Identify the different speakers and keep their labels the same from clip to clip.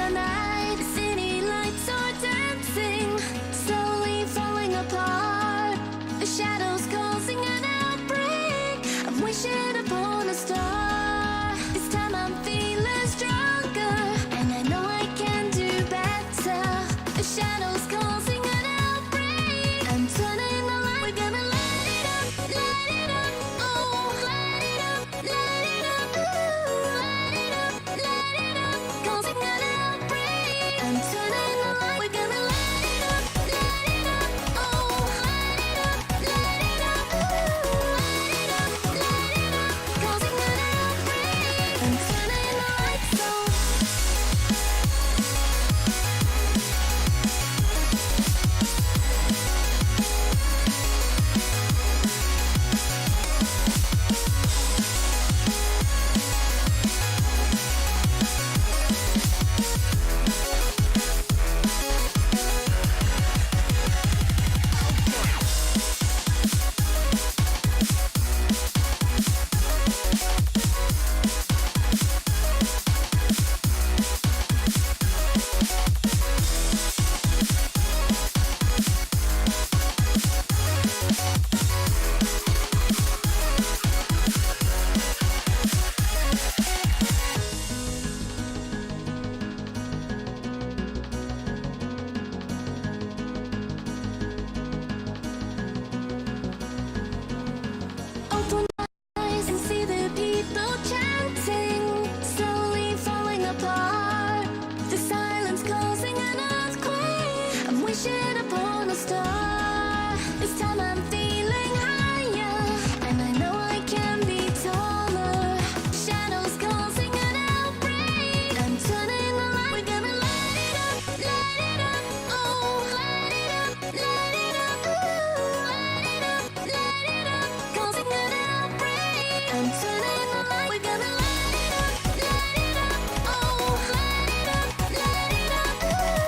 Speaker 1: the night, city lights are dancing, slowly falling apart. The shadows causing an outbreak. I'm wishing upon a star. This time I'm feeling stronger, and I know I can do better. The shadows causing an outbreak. I'm turning the light. We're gonna light it up, oh, light it up, ooh, light it up, causing an outbreak. I'm turning the light. We're gonna light it up, oh, light it up, ooh, light it up, causing an outbreak. I'm turning the lights on. Open eyes and see the people chanting, slowly falling apart. The silence causing an earthquake. I'm wishing upon a star. This time I'm feeling higher, and I know I can be taller. Shadows causing an outbreak. I'm turning the light. We're gonna light it up, oh, light it up, ooh, light it up, causing an outbreak. I'm turning the light. We're gonna light it up, oh, light it up, ooh,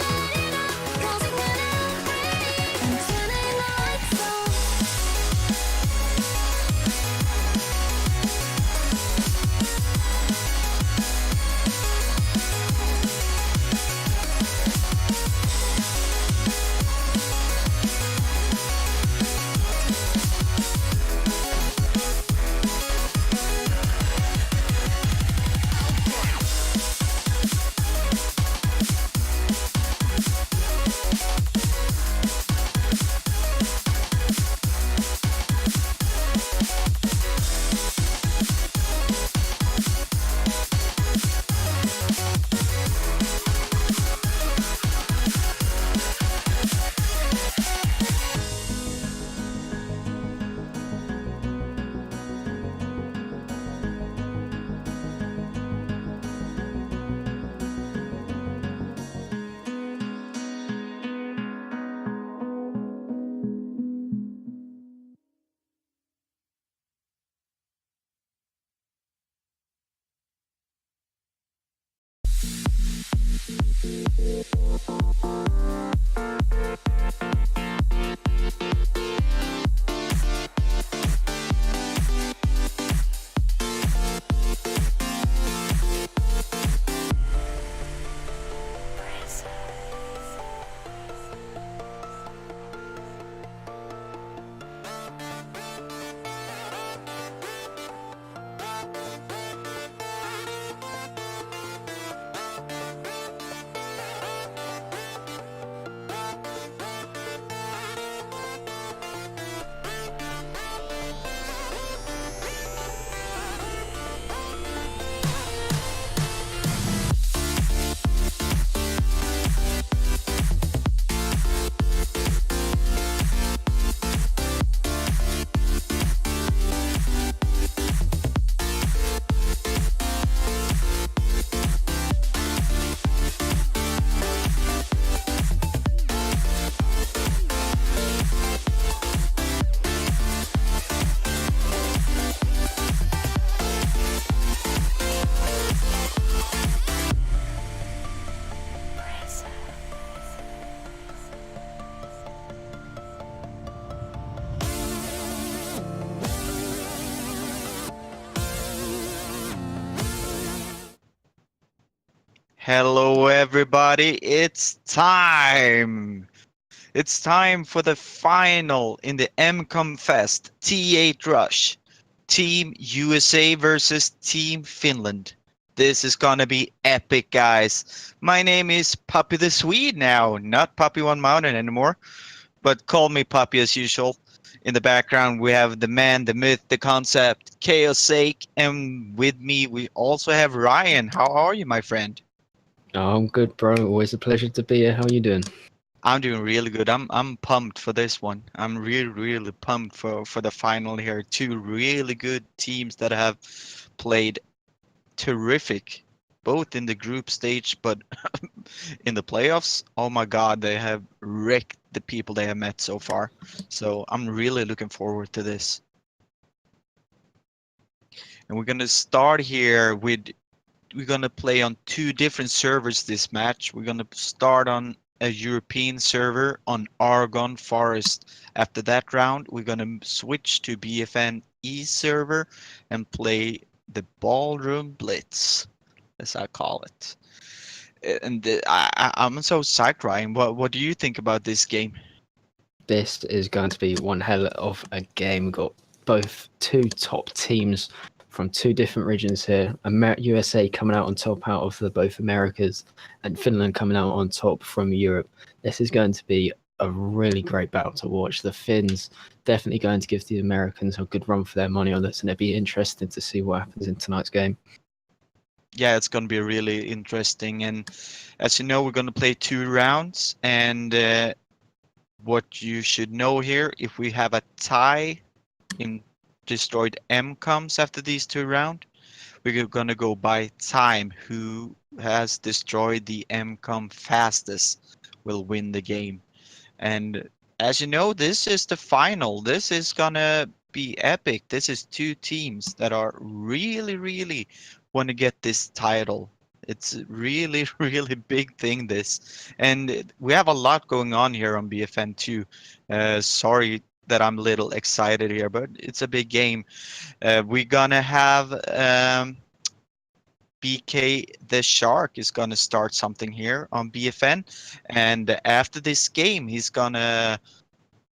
Speaker 1: light it up, causing an outbreak. I'm turning the lights on.
Speaker 2: Hello, everybody. It's time. It's time for the final in the MCOMFEST T8 Rush. Team USA versus Team Finland. This is gonna be epic, guys. My name is Puppy the Swede now, not Puppy One Mountain anymore, but call me Puppy as usual. In the background, we have the man, the myth, the concept, ChaosZake, and with me, we also have Ryan. How are you, my friend?
Speaker 3: Oh, I'm good, bro. Always a pleasure to be here. How you doing?
Speaker 2: I'm doing really good. I'm pumped for this one. I'm really pumped for the final here. Two really good teams that have played terrific, both in the group stage, but in the playoffs. Oh my God, they have wrecked the people they have met so far. So I'm really looking forward to this. And we're gonna start here with we're gonna play on two different servers this match. We're gonna start on a European server on Argon Forest. After that round, we're gonna switch to BFN E server and play the Ballroom Blitz, as I call it. And I'm so psyched, Ryan. What do you think about this game?
Speaker 3: This is going to be one hell of a game. We've got both two top teams from two different regions here. USA coming out on top out of the both Americas, and Finland coming out on top from Europe. This is going to be a really great battle to watch. The Finns definitely going to give the Americans a good run for their money on this, and it'll be interesting to see what happens in tonight's game.
Speaker 2: Yeah, it's gonna be really interesting. And as you know, we're gonna play two rounds, and what you should know here, if we have a tie in destroyed M comes after these two rounds, we're gonna go by time. Who has destroyed the MCOM fastest will win the game. And as you know, this is the final. This is gonna be epic. This is two teams that are really want to get this title. It's really, really big thing this, and we have a lot going on here on BFN too. Sorry that I'm a little excited here, but it's a big game. We're gonna have BK the Shark is gonna start something here on BFN, and after this game, he's gonna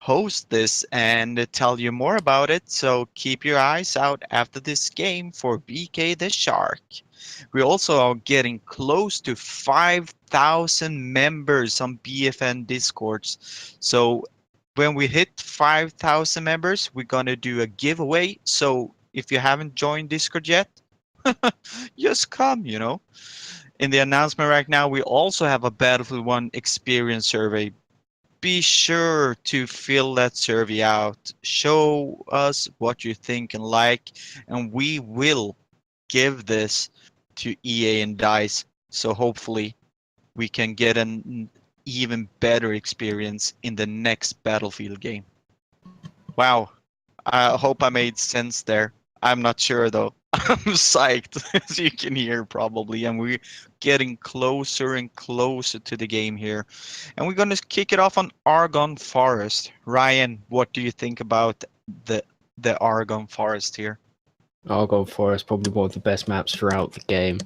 Speaker 2: host this and tell you more about it. So keep your eyes out after this game for BK the Shark. We also are getting close to 5,000 members on BFN Discords. So when we hit 5,000 members, we're gonna do a giveaway. So if you haven't joined Discord yet, just come. In the announcement right now, we also have a Battlefield 1 experience survey. Be sure to fill that survey out. Show us what you think and like, and we will give this to EA and DICE. So hopefully we can get an even better experience in the next Battlefield game. Wow, I hope I made sense there. I'm not sure though. I'm psyched, as you can hear probably, and we're getting closer and closer to the game here. And we're going to kick it off on Argon Forest. Ryan, what do you think about the the Argon Forest here?
Speaker 3: Argon Forest probably one of the best maps throughout the game.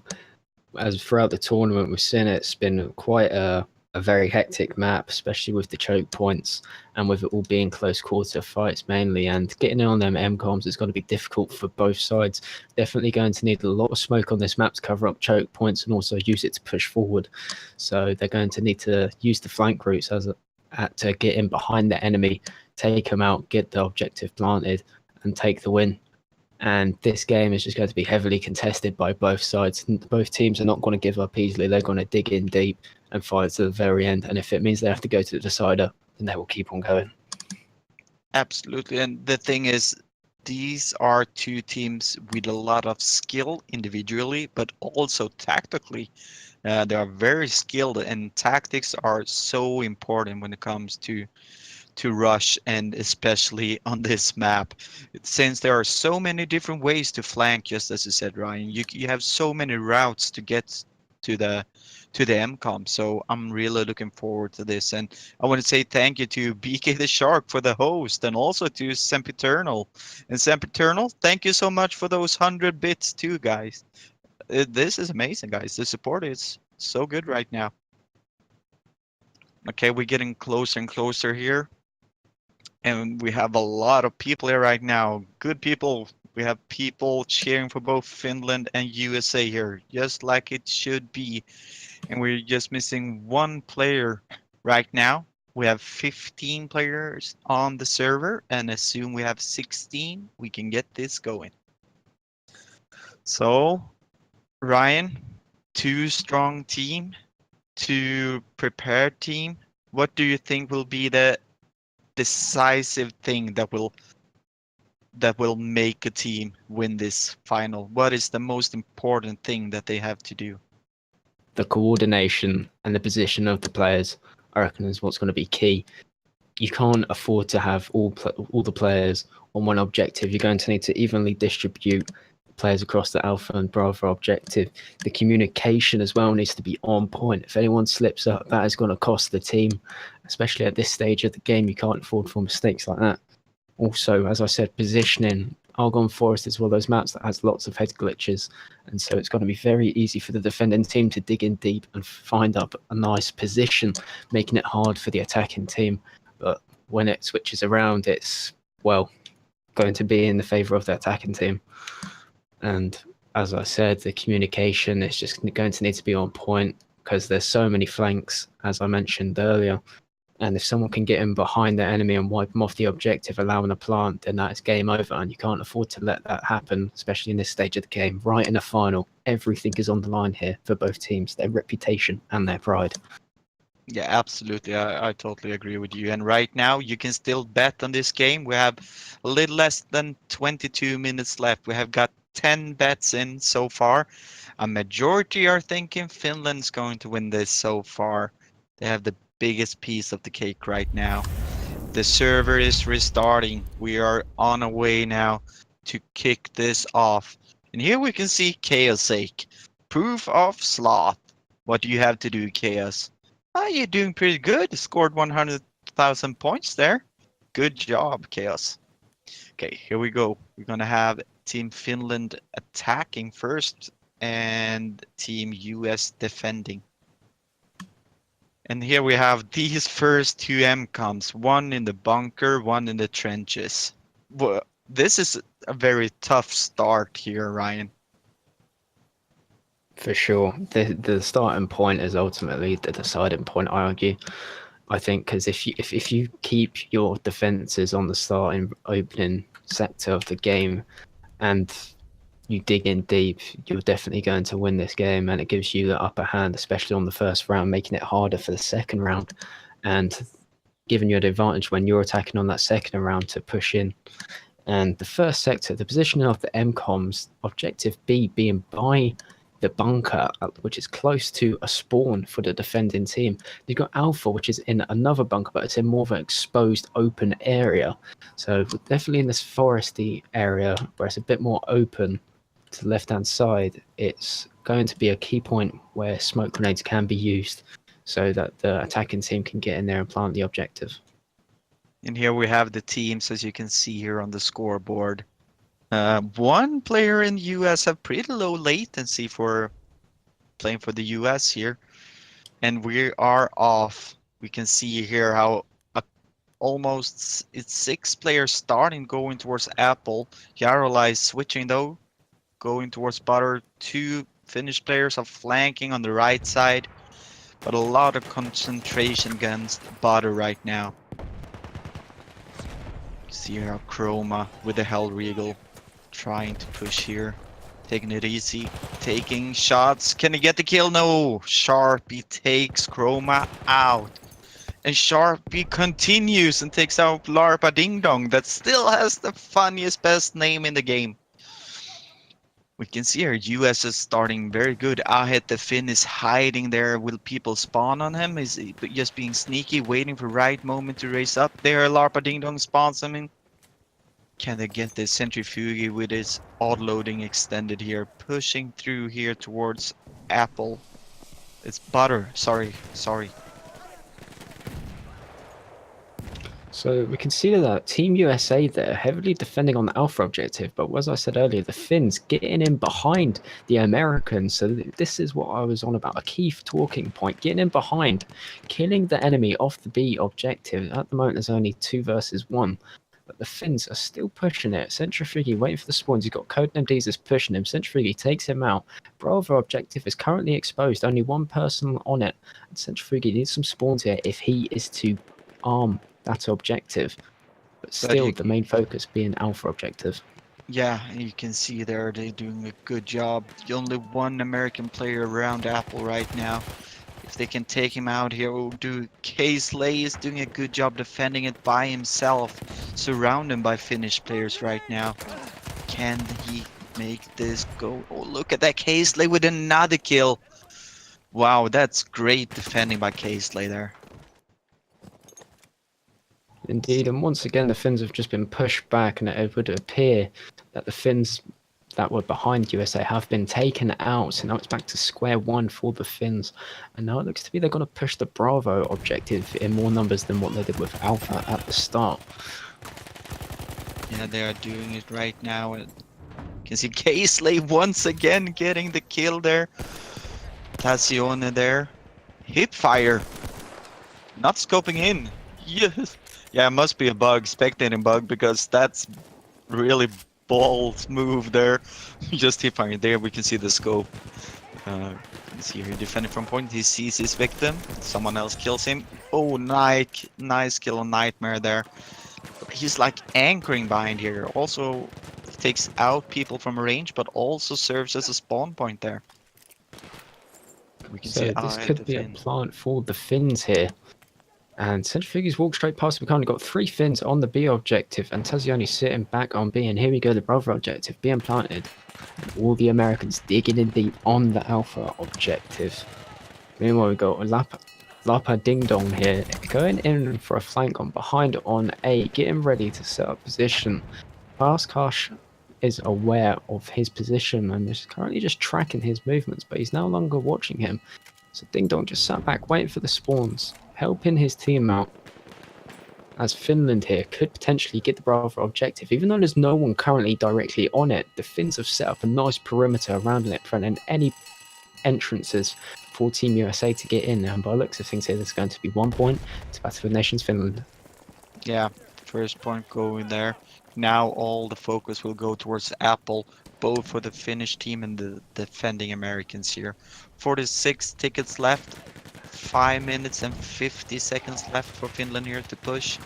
Speaker 3: As throughout the tournament, we've seen it's been quite a very hectic map, especially with the choke points and with it all being close quarter fights mainly. And getting in on them MCOMs is going to be difficult for both sides. Definitely going to need a lot of smoke on this map to cover up choke points and also use it to push forward. So they're going to need to use the flank routes to get in behind the enemy, take them out, get the objective planted, and take the win. And this game is just going to be heavily contested by both sides. Both teams are not going to give up easily. They're going to dig in deep and fight to the very end. And if it means they have to go to the decider, then they will keep on going.
Speaker 2: Absolutely. And the thing is, these are two teams with a lot of skill individually, but also tactically. They are very skilled, and tactics are so important when it comes to rush, and especially on this map, since there are so many different ways to flank. Just as you said, Ryan, you have so many routes to get to the to the MCOM. So I'm really looking forward to this, and I want to say thank you to BK the Shark for the host, and also to Sempiternal. And Sempiternal, thank you so much for those 100 bits too, guys. This is amazing, guys. The support is So good right now. Okay, we're getting closer and closer here. And we have a lot of people here right now. Good people. We have people cheering for both Finland and USA here, just like it should be. And we're just missing one player right now. We have 15 players on the server, and assume we have 16, we can get this going. So, Ryan, 2 strong team, 2 prepared team. What do you think will be the decisive thing that will make a team win this final? What is the most important thing that they have to do?
Speaker 3: The coordination and the position of the players, I reckon, is what's going to be key. You can't afford to have all the players on one objective. You're going to need to evenly distribute players across the Alpha and Bravo objective. The communication as well needs to be on point. If anyone slips up, that is going to cost the team, especially at this stage of the game. You can't afford for mistakes like that. Also, as I said, positioning. Argonne Forest is one of those maps that has lots of head glitches, and so it's going to be very easy for the defending team to dig in deep and find up a nice position, making it hard for the attacking team. But when it switches around, it's, well, going to be in the favour of the attacking team. And as I said, the communication is just going to need to be on point, because there's so many flanks, as I mentioned earlier. And if someone can get in behind the enemy and wipe them off the objective, allowing a plant, then that's game over. And you can't afford to let that happen, especially in this stage of the game. Right in a final, everything is on the line here for both teams, their reputation and their pride.
Speaker 2: Yeah, absolutely. I totally agree with you. And right now, you can still bet on this game. We have a little less than 22 minutes left. We have got 10 bets in so far. A majority are thinking Finland's going to win this so far. They have the biggest piece of the cake right now. The server is restarting. We are on our way now to kick this off. And here we can see ChaosZake. Proof of sloth. What do you have to do, Chaos? Oh, you're doing pretty good. Scored 100,000 points there. Good job, Chaos. Okay, here we go. We're gonna have Team Finland attacking first and Team US defending. And here we have these first 2 MCOMs, one in the bunker, one in the trenches. Well, this is a very tough start here, Ryan.
Speaker 3: For sure. The starting point is ultimately the deciding point, I argue. I think because if you keep your defenses on the starting opening sector of the game and you dig in deep, you're definitely going to win this game, and it gives you the upper hand, especially on the first round, making it harder for the second round and giving you an advantage when you're attacking on that second round to push in. And the first sector, the positioning of the MCOMs, objective B being by the bunker, which is close to a spawn for the defending team. You've got Alpha, which is in another bunker, but it's in more of an exposed open area. So definitely in this foresty area where it's a bit more open to the left-hand side, it's going to be a key point where smoke grenades can be used so that the attacking team can get in there and plant the objective.
Speaker 2: And here we have the teams, as you can see here on the scoreboard. One player in the US have pretty low latency for playing for the US here. And we are off. We can see here how almost it's 6 players starting going towards Apple. Yarola is switching though, going towards Butter. 2 Finnish players are flanking on the right side. But a lot of concentration against Butter right now. See here Chroma with the Hell Regal trying to push here. Taking it easy. Taking shots. Can he get the kill? No. Sharpie takes Chroma out. And Sharpie continues and takes out Larpa Ding Dong that still has the funniest, best name in the game. We can see here US is starting very good. Ahet the Finn is hiding there. Will people spawn on him? Is he just being sneaky, waiting for the right moment to race up? There Larpa Ding Dong spawns him in. Can they get this Centrifuge with his odd loading extended here? Pushing through here towards Apple. It's Butter. Sorry.
Speaker 3: So we can see that Team USA there heavily defending on the Alpha objective, but as I said earlier, the Finns getting in behind the Americans. So this is what I was on about, a key talking point, getting in behind, killing the enemy off the B objective. At the moment, there's only 2 versus 1. But the Finns are still pushing it. Centrifugi waiting for the spawns. He's got Codename Deezers pushing him. Centrifugi takes him out. Bravo objective is currently exposed. Only 1 person on it. And Centrifugi needs some spawns here if he is to arm that objective. But still, the main focus being Alpha objective.
Speaker 2: Yeah, you can see there they're doing a good job. Only 1 American player around Apple right now. If they can take him out here, ChaosZake is doing a good job defending it by himself, surrounded by Finnish players right now. Can he make this go? Oh, look at that, ChaosZake with another kill. Wow, that's great defending by ChaosZake there.
Speaker 3: Indeed, and once again, the Finns have just been pushed back, and it would appear that the Finns that were behind USA have been taken out. So now it's back to square one for the Finns. And now it looks to be they're going to push the Bravo objective in more numbers than what they did with Alpha at the start.
Speaker 2: Yeah, they are doing it right now. You can see ChaosZake once again getting the kill there. Tazione there. Hip fire. Not scoping in. Yes. Yeah, it must be a bug, spectating bug, because that's really bold move there. Just hip fire there. We can see the scope. You can see here defending from point. He sees his victim. Someone else kills him. Oh, nice kill on Nightmare there. He's like anchoring behind here. Also takes out people from range, but also serves as a spawn point there. We can see
Speaker 3: this could be a plant for the Finns here. And Centrifuges walk straight past. We've currently got 3 Finns on the B objective, and Tazione sitting back on B. And here we go, the Bravo objective being planted. All the Americans digging in deep on the Alpha objective. Meanwhile, we've got Lapa Ding Dong here, going in for a flank on behind on A, getting ready to set up position. Fastcash is aware of his position and is currently just tracking his movements, but he's no longer watching him. So Ding Dong just sat back waiting for the spawns, helping his team out. As Finland here could potentially get the Bravo objective, even though there's no one currently directly on it, the Finns have set up a nice perimeter around it, preventing any entrances for Team USA to get in. And by the looks of things here, there's going to be 1 point to BFNations Finland.
Speaker 2: Yeah, first point going there. Now all the focus will go towards Apple, both for the Finnish team and the defending Americans here. 46 tickets left. 5 minutes and 50 seconds left for Finland here to push.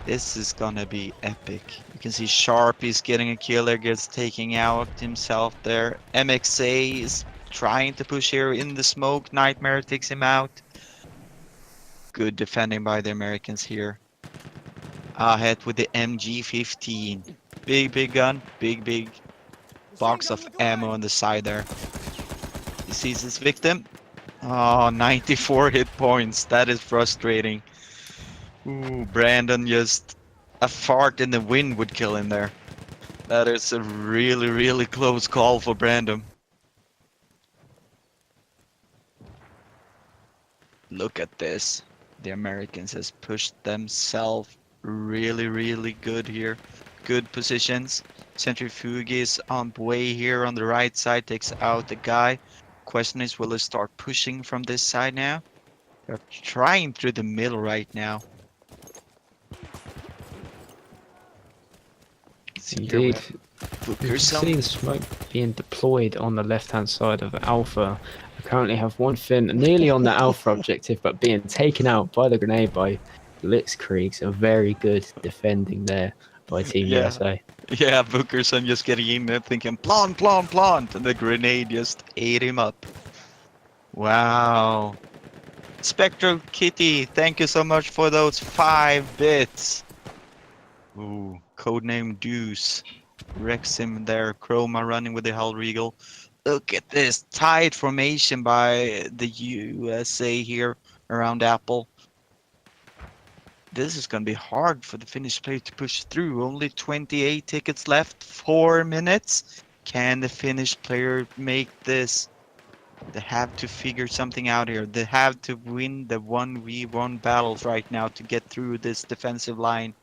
Speaker 2: This is gonna be epic. You can see Sharp is getting a kill there, gets taking out himself there. MXA is trying to push here in the smoke. Nightmare takes him out. Good defending by the Americans here. Ahead with the MG15. Big gun. Big box of ammo on the side there. He sees his victim. Oh, 94 hit points. That is frustrating. Ooh, Brandon, just a fart in the wind would kill him there. That is a really close call for Brandon. Look at this. The Americans has pushed themselves really good here. Good positions. Centrifuge is on way here on the right side, takes out the guy. Question is, will they start pushing from this side now? They're trying through the middle right now.
Speaker 3: Indeed. You can see the smoke being deployed on the left-hand side of Alpha. We currently have 1 Finn nearly on the Alpha objective, but being taken out by the grenade by Blitzkrieg. So very good defending there by Team USA.
Speaker 2: Yeah, Bookerson just getting in there thinking, plant, and the grenade just ate him up. Wow. Spectral Kitty, thank you so much for those 5 bits. Ooh, codename Deuce. Rexim there, Chroma running with the Hull Regal. Look at this tight formation by the USA here around Apple. This is going to be hard for the Finnish player to push through. Only 28 tickets left, 4 minutes. Can the Finnish player make this? They have to figure something out here. They have to win the 1v1 battles right now to get through this defensive line.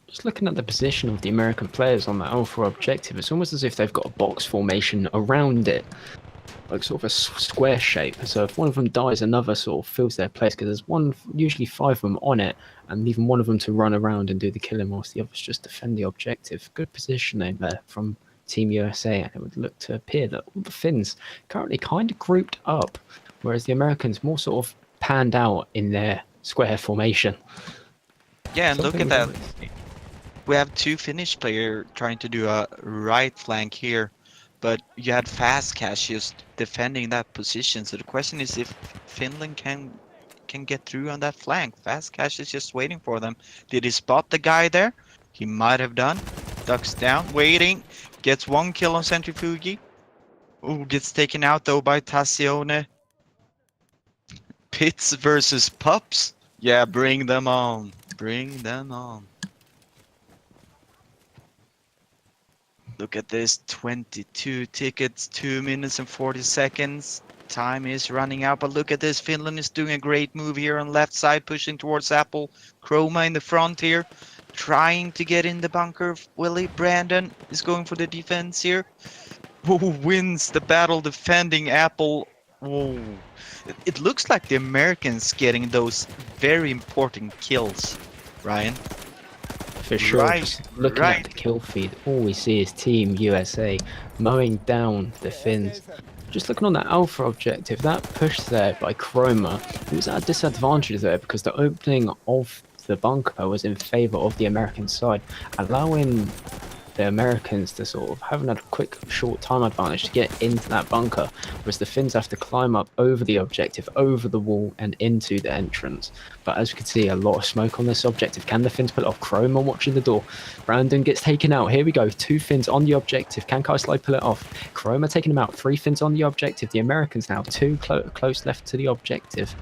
Speaker 3: Just looking at the position of the American players on that Alpha objective, it's almost as if they've got a box formation around it, like sort of a square shape. So if one of them dies, another sort of fills their place, because there's usually 5 of them on it, and leaving one of them to run around and do the killing whilst the others just defend the objective. Good positioning there from Team USA, and it would look to appear that all the Finns currently kind of grouped up, whereas the Americans more sort of panned out in their square formation.
Speaker 2: Yeah, and look at
Speaker 3: Something
Speaker 2: that. We have 2 Finnish players trying to do a right flank here, but you had Fast Cash just defending that position. So the question is if Finland can get through on that flank. Fast Cash is just waiting for them. Did he spot the guy there? He might have done. Ducks down, waiting. Gets 1 kill on Centrifugi. Ooh, gets taken out though by Tazione. Pits versus Pups. Yeah, bring them on. Bring them on. Look at this, 22 tickets, 2 minutes and 40 seconds. Time is running out, but look at this. Finland is doing a great move here on left side, pushing towards Apple. Chroma in the front here, trying to get in the bunker. Willie Brandon is going for the defense here. Who wins the battle defending Apple? Whoa. It looks like the Americans getting those very important kills, Ryan.
Speaker 3: For sure.
Speaker 2: Right,
Speaker 3: Just looking
Speaker 2: right.
Speaker 3: at the kill feed, all we see is Team USA mowing down the Finns. Just looking on that Alpha objective, that push there by Chroma, it was at a disadvantage there because the opening of the bunker was in favour of the American side, allowing the Americans to sort of having a quick short time advantage to get into that bunker, whereas the Finns have to climb up over the objective, over the wall and into the entrance. But as we can see, a lot of smoke on this objective. Can the Finns pull it off? Chroma watching the door. Brandon gets taken out. Here we go, 2 Finns on the objective. Can Kaislai pull it off? Chroma taking him out. 3 Finns on the objective. The Americans now 2 close left to the objective.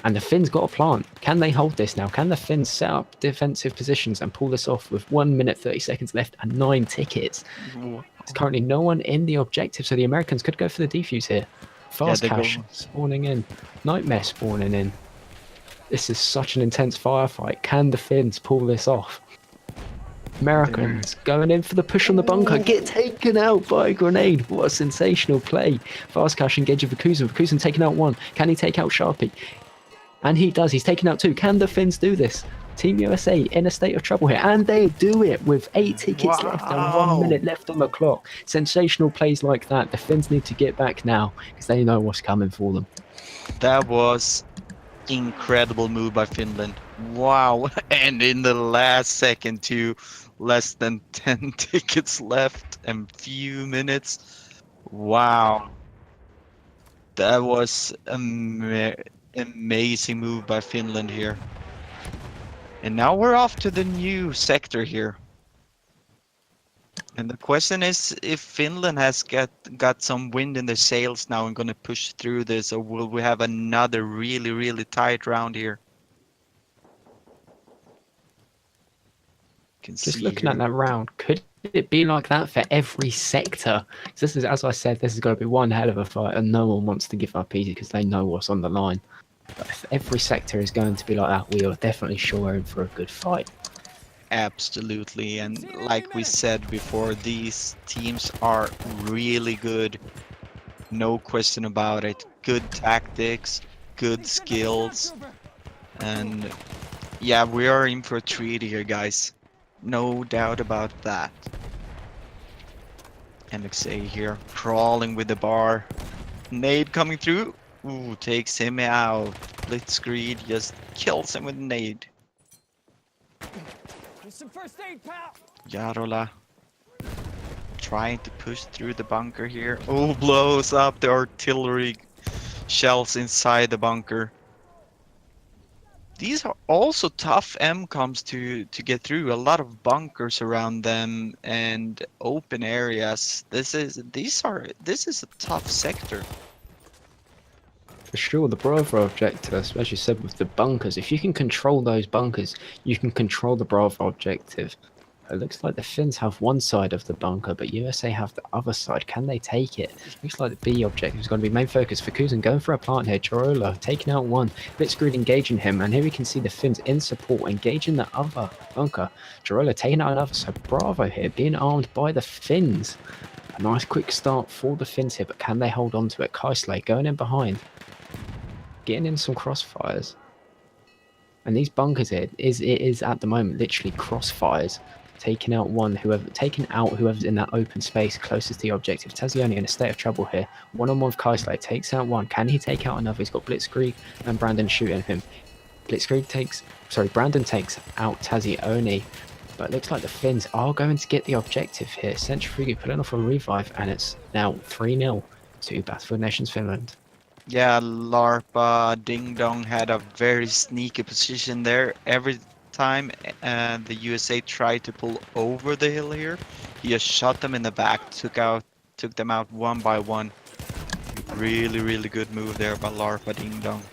Speaker 3: And the Finns got a plant. Can they hold this now? Can the Finns set up defensive positions and pull this off with 1 minute 30 seconds left and 9 tickets? There's currently no one in the objective, so the Americans could go for the defuse here. Fast Cash spawning in. Nightmare spawning in. This is such an intense firefight. Can the Finns pull this off? Americans going in for the push on the bunker. Get taken out by a grenade. What a sensational play. Fast Cash engaging Vakuzen. Vakuzen taking out 1. Can he take out Sharpie? And he does. He's taken out 2. Can the Finns do this? Team USA in a state of trouble here. And they do it with 8 tickets left and 1 minute left on the clock. Sensational plays like that. The Finns need to get back now because they know what's coming for them.
Speaker 2: That was incredible move by Finland. Wow. And in the last second too, less than 10 tickets left and few minutes. Wow. That was amazing move by Finland here. And now we're off to the new sector here. And the question is if Finland has got some wind in their sails now and gonna push through this, or will we have another really tight round here?
Speaker 3: Just looking at that round, could it be like that for every sector? This is, as I said, this is going to be one hell of a fight, and no one wants to give up easy because they know what's on the line. But if every sector is going to be like that, we are definitely sure in for a good fight.
Speaker 2: Absolutely, and like we said before, these teams are really good. No question about it. Good tactics, good skills, and yeah, we are in for a treat here, guys. No doubt about that. MXA here, crawling with the bar. Nade coming through. Ooh, takes him out. Blitzkrieg just kills him with nade.
Speaker 4: Some first aid, pal.
Speaker 2: Jarola trying to push through the bunker here. Oh, blows up the artillery shells inside the bunker. These are also tough MCOMs to get through. A lot of bunkers around them and open areas. This is a tough sector.
Speaker 3: For sure, the Bravo objective, as you said with the bunkers, if you can control those bunkers, you can control the Bravo objective. It looks like the Finns have one side of the bunker, but USA have the other side. Can they take it? Looks like the B objective is going to be main focus for Kuzan going for a plant here. Chorola taking out one. Blitzkrieg engaging him, and here we can see the Finns in support, engaging the other bunker. Chorola taking out another, so Bravo here, being armed by the Finns. A nice quick start for the Finns here, but can they hold on to it? ChaosZake going in behind, getting in some crossfires. And these bunkers here, it is at the moment literally crossfires. Taking out whoever's in that open space closest to the objective. Tazione in a state of trouble here. One-on-one with ChaosZake, takes out one. Can he take out another? He's got Blitzkrieg and Brandon shooting him. Brandon takes out Tazione. But it looks like the Finns are going to get the objective here. Centrifuge pulling off a revive, and it's now 3-0 to BFNations Finland.
Speaker 2: Yeah, LARPA Ding Dong had a very sneaky position there. Every time the USA tried to pull over the hill here, he just shot them in the back, took them out one by one. Really good move there by LARPA Ding Dong.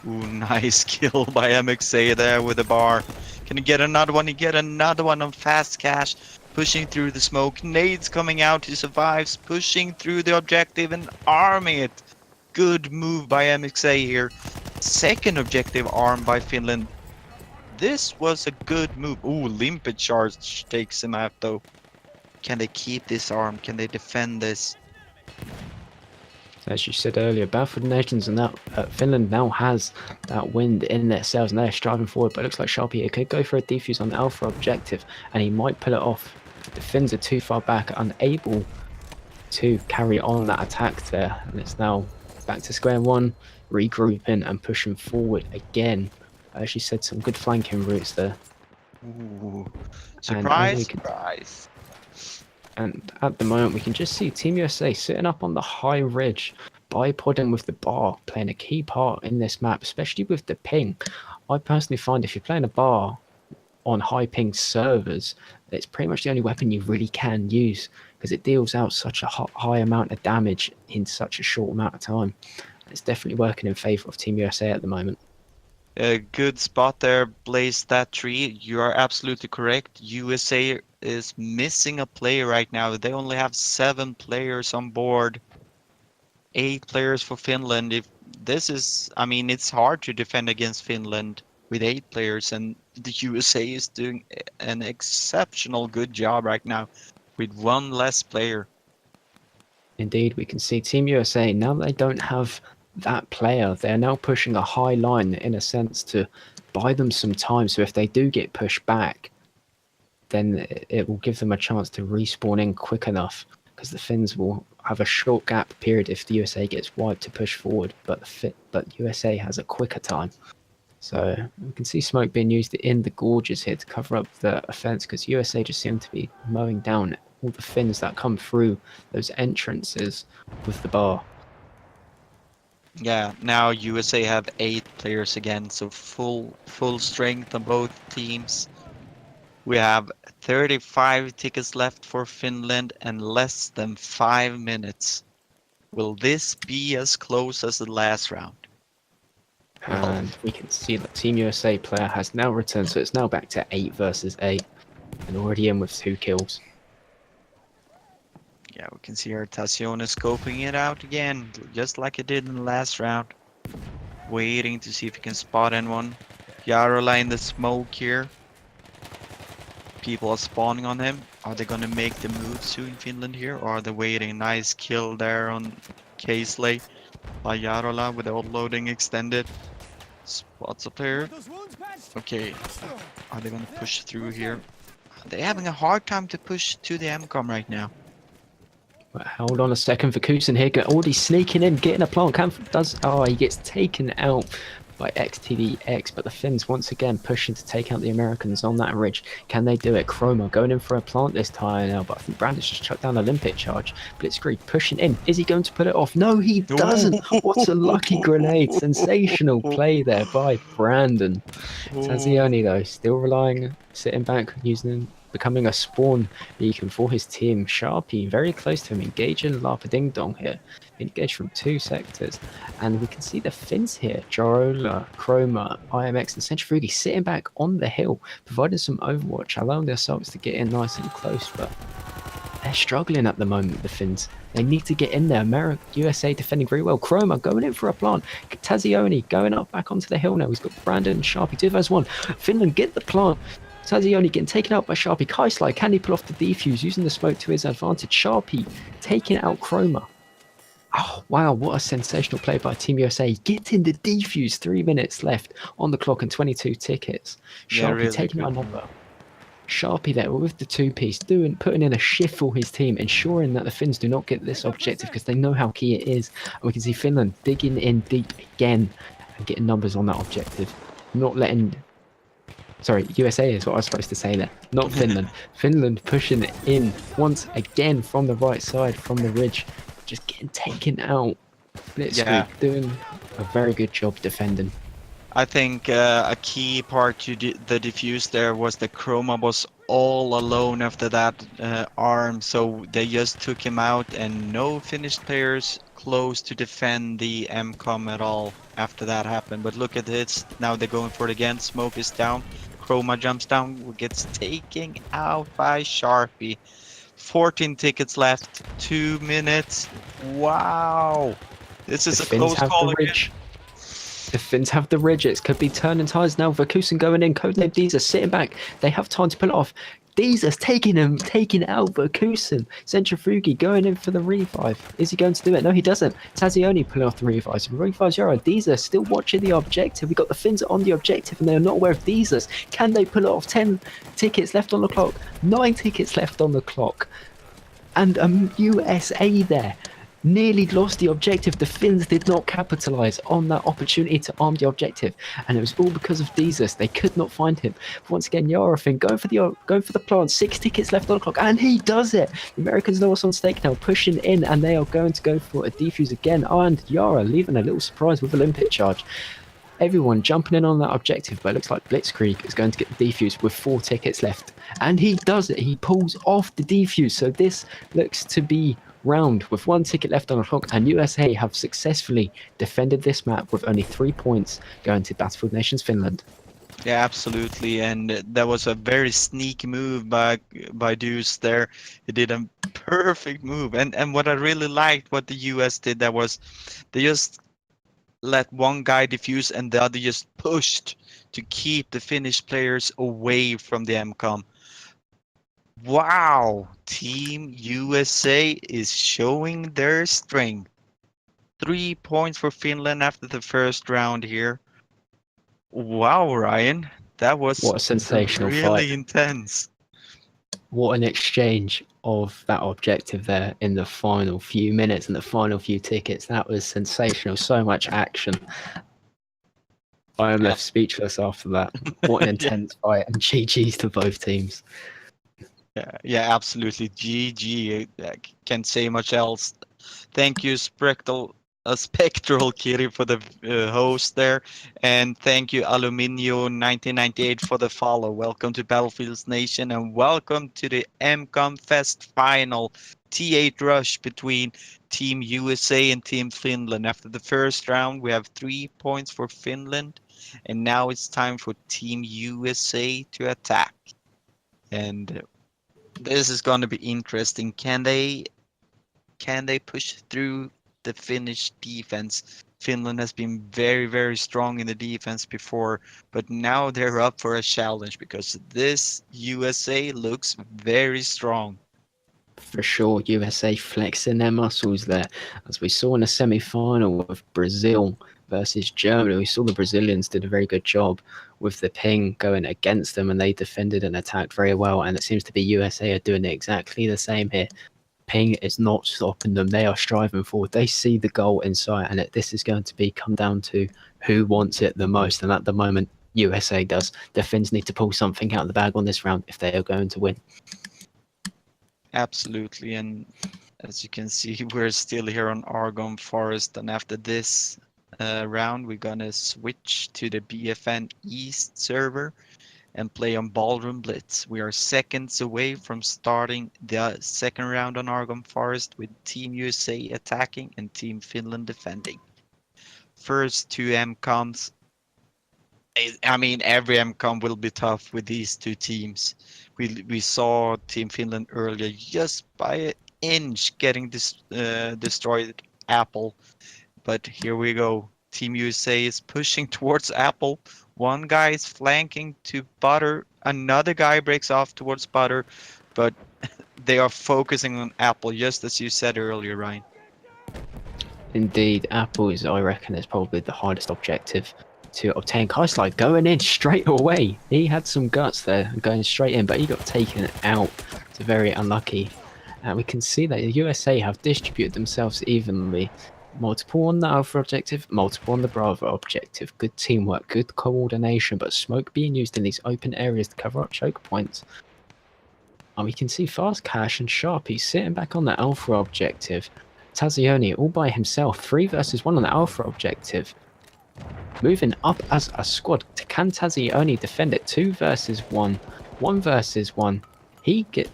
Speaker 2: Ooh, nice kill by MXA there with the bar. Can he get another one? He get another one on fast cash, pushing through the smoke. Nades coming out, he survives, pushing through the objective and arming it. Good move by MXA here. Second objective armed by Finland. This was a good move. Ooh, limpet charge takes him out though. Can they keep this arm? Can they defend this?
Speaker 3: As you said earlier, BFNations and that Finland now has that wind in their sails and they're striving forward. But it looks like Sharpie here could go for a defuse on the Alpha objective, and he might pull it off. The Finns are too far back, unable to carry on that attack there, and it's now back to square one, regrouping and pushing forward again. As you said, some good flanking routes there.
Speaker 2: Ooh, surprise! Surprise!
Speaker 3: And at the moment, we can just see Team USA sitting up on the high ridge, bipodding with the bar, playing a key part in this map, especially with the ping. I personally find if you're playing a bar on high ping servers, it's pretty much the only weapon you really can use, because it deals out such a high amount of damage in such a short amount of time. It's definitely working in favor of Team USA at the moment.
Speaker 2: A good spot there, Blaze that tree. You are absolutely correct. USA is missing a player right now. They only have 7 players on board. 8 players for Finland. If this is, I mean, it's hard to defend against Finland with 8 players, and the USA is doing an exceptional good job right now with 1 less player.
Speaker 3: Indeed, we can see Team USA, now that they don't have that player, they're now pushing a high line in a sense to buy them some time, so if they do get pushed back, then it will give them a chance to respawn in quick enough, because the Finns will have a short gap period if the USA gets wiped to push forward, but USA has a quicker time. So we can see smoke being used in the gorges here to cover up the offense, because USA just seem to be mowing down all the Finns that come through those entrances with the bar.
Speaker 2: Yeah, now USA have 8 players again, so full strength on both teams. We have 35 tickets left for Finland and less than 5 minutes. Will this be as close as the last round?
Speaker 3: And we can see that Team USA player has now returned, so it's now back to 8 versus 8, and already in with 2 kills.
Speaker 2: Yeah, we can see our Tazione scoping it out again, just like it did in the last round. Waiting to see if he can spot anyone. Jarola in the smoke here. People are spawning on him. Are they gonna make the move soon in Finland here, or are they waiting? Nice kill there on ChaosZake by Jarola with the loading extended. Spots a player. Okay, are they gonna push through here? They're having a hard time to push to the MCOM right now.
Speaker 3: But hold on a second for Kusin here, already sneaking in, getting a plant. He gets taken out by XTDX, but the Finns once again pushing to take out the Americans on that ridge. Can they do it? Chroma going in for a plant this time now, but I think Brandon's just chucked down a limpet charge. Blitzkrieg pushing in. Is he going to put it off? No, he doesn't. What a lucky grenade. Sensational play there by Brandon. Tazione though, still relying, sitting back, becoming a spawn beacon for his team. Sharpie very close to him, engaging LARPA Ding Dong here. engaged from 2 sectors. And we can see the Finns here, Jarola, Chroma, IMX, and Centrifugi sitting back on the hill, providing some overwatch, allowing their assaults to get in nice and close. But they're struggling at the moment, the Finns. They need to get in there. USA defending very well. Chroma going in for a plant. Tazione going up back onto the hill now. He's got Brandon and Sharpie 2 vs 1. Finland get the plant. Tazione getting taken out by Sharpie. Kaislai, can he pull off the defuse using the smoke to his advantage? Sharpie taking out Chroma. Oh, wow, what a sensational play by Team USA. Getting the defuse, 3 minutes left on the clock and 22 tickets. Sharpie
Speaker 2: Yeah, really
Speaker 3: taking out
Speaker 2: good.
Speaker 3: another. Sharpie there with the 2-piece, putting in a shift for his team, ensuring that the Finns do not get this objective because they know how key it is. And we can see Finland digging in deep again and getting numbers on that objective. Not letting... Sorry, USA is what I was supposed to say there, not Finland. Finland pushing it in once again from the right side, from the ridge, just getting taken out. Blitzkrieg doing a very good job defending.
Speaker 2: I think a key part to the defuse there was that Chroma was all alone after that arm, so they just took him out and no Finnish players close to defend the MCOM at all after that happened. But look at this, now they're going for it again, smoke is down, Chroma jumps down, gets taken out by Sharpie. 14 tickets left, 2 minutes, wow! This is a close call again.
Speaker 3: The Finns have the ridge. It could be turning tides now. Vakusin going in. Codename Deezer sitting back. They have time to pull it off. Deezer's taking out Vakusin. Centrifugi going in for the revive. Is he going to do it? No, he doesn't. Tazione pulling off the revives. Revives Yara. Deezer still watching the objective. We got the Finns on the objective and they're not aware of Deezer's. Can they pull it off? 10 tickets left on the clock. 9 tickets left on the clock. And USA there. Nearly lost the objective. The Finns did not capitalise on that opportunity to arm the objective, and it was all because of Deezus. They could not find him. But once again, Yarafin going for the plant. 6 tickets left on the clock, and he does it. The Americans know what's on stake now, pushing in, and they are going to go for a defuse again. And Yara leaving a little surprise with a limpet charge. Everyone jumping in on that objective, but it looks like Blitzkrieg is going to get the defuse with 4 tickets left, and he does it. He pulls off the defuse. So this looks to be round with 1 ticket left on the clock, and USA have successfully defended this map with only 3 points going to BFNations Finland.
Speaker 2: Yeah, absolutely, and that was a very sneaky move by Deuce there. He did a perfect move, and what I really liked what the US did, that was they just let one guy defuse and the other just pushed to keep the Finnish players away from the MCOM. Wow, Team USA is showing their strength. 3 points for Finland after the first round here. Wow, Ryan, that was
Speaker 3: what a sensational
Speaker 2: really
Speaker 3: fight.
Speaker 2: Intense.
Speaker 3: What an exchange of that objective there in the final few minutes and the final few tickets. That was sensational. So much action. I am left speechless after that. What an intense fight, and GG's to both teams.
Speaker 2: Yeah, absolutely. GG. I can't say much else. Thank you, Spectral Kitty, for the host there, and thank you, Aluminio 1998, for the follow. Welcome to Battlefields Nation, and welcome to the MCOMFEST final T8 rush between Team USA and Team Finland. After the first round, we have 3 points for Finland, and now it's time for Team USA to attack. And this is going to be interesting. Can they push through the Finnish defense? Finland has been very, very strong in the defense before, but now they're up for a challenge because this USA looks very strong.
Speaker 3: For sure, USA flexing their muscles there, as we saw in a semi-final of Brazil versus Germany. We saw the Brazilians did a very good job with the ping going against them, and they defended and attacked very well, and it seems to be USA are doing exactly the same here. Ping is not stopping them. They are striving forward. They see the goal in sight, and this is going to come down to who wants it the most, and at the moment USA does. The Finns need to pull something out of the bag on this round if they are going to win.
Speaker 2: Absolutely, and as you can see, we're still here on Argonne Forest, and after this round we're gonna switch to the BFN East server, and play on Ballroom Blitz. We are seconds away from starting the second round on Argon Forest with Team USA attacking and Team Finland defending. First two MCOMs. I mean, every MCOM will be tough with these two teams. We saw Team Finland earlier just by an inch getting destroyed Apple. But here we go. Team USA is pushing towards Apple. One guy is flanking to Butter. Another guy breaks off towards Butter. But they are focusing on Apple, just as you said earlier, Ryan.
Speaker 3: Indeed, Apple is, I reckon, is probably the hardest objective to obtain. ChaosZake going in straight away. He had some guts there, going straight in, but he got taken out. It's very unlucky. And we can see that the USA have distributed themselves evenly. Multiple on the Alpha objective, multiple on the Bravo objective. Good teamwork, good coordination, but smoke being used in these open areas to cover up choke points. And we can see Fast Cash and Sharpie sitting back on the Alpha objective. Tazione all by himself, 3 versus 1 on the Alpha objective. Moving up as a squad. Can Tazione defend it? 2 versus 1. 1 versus 1. He get...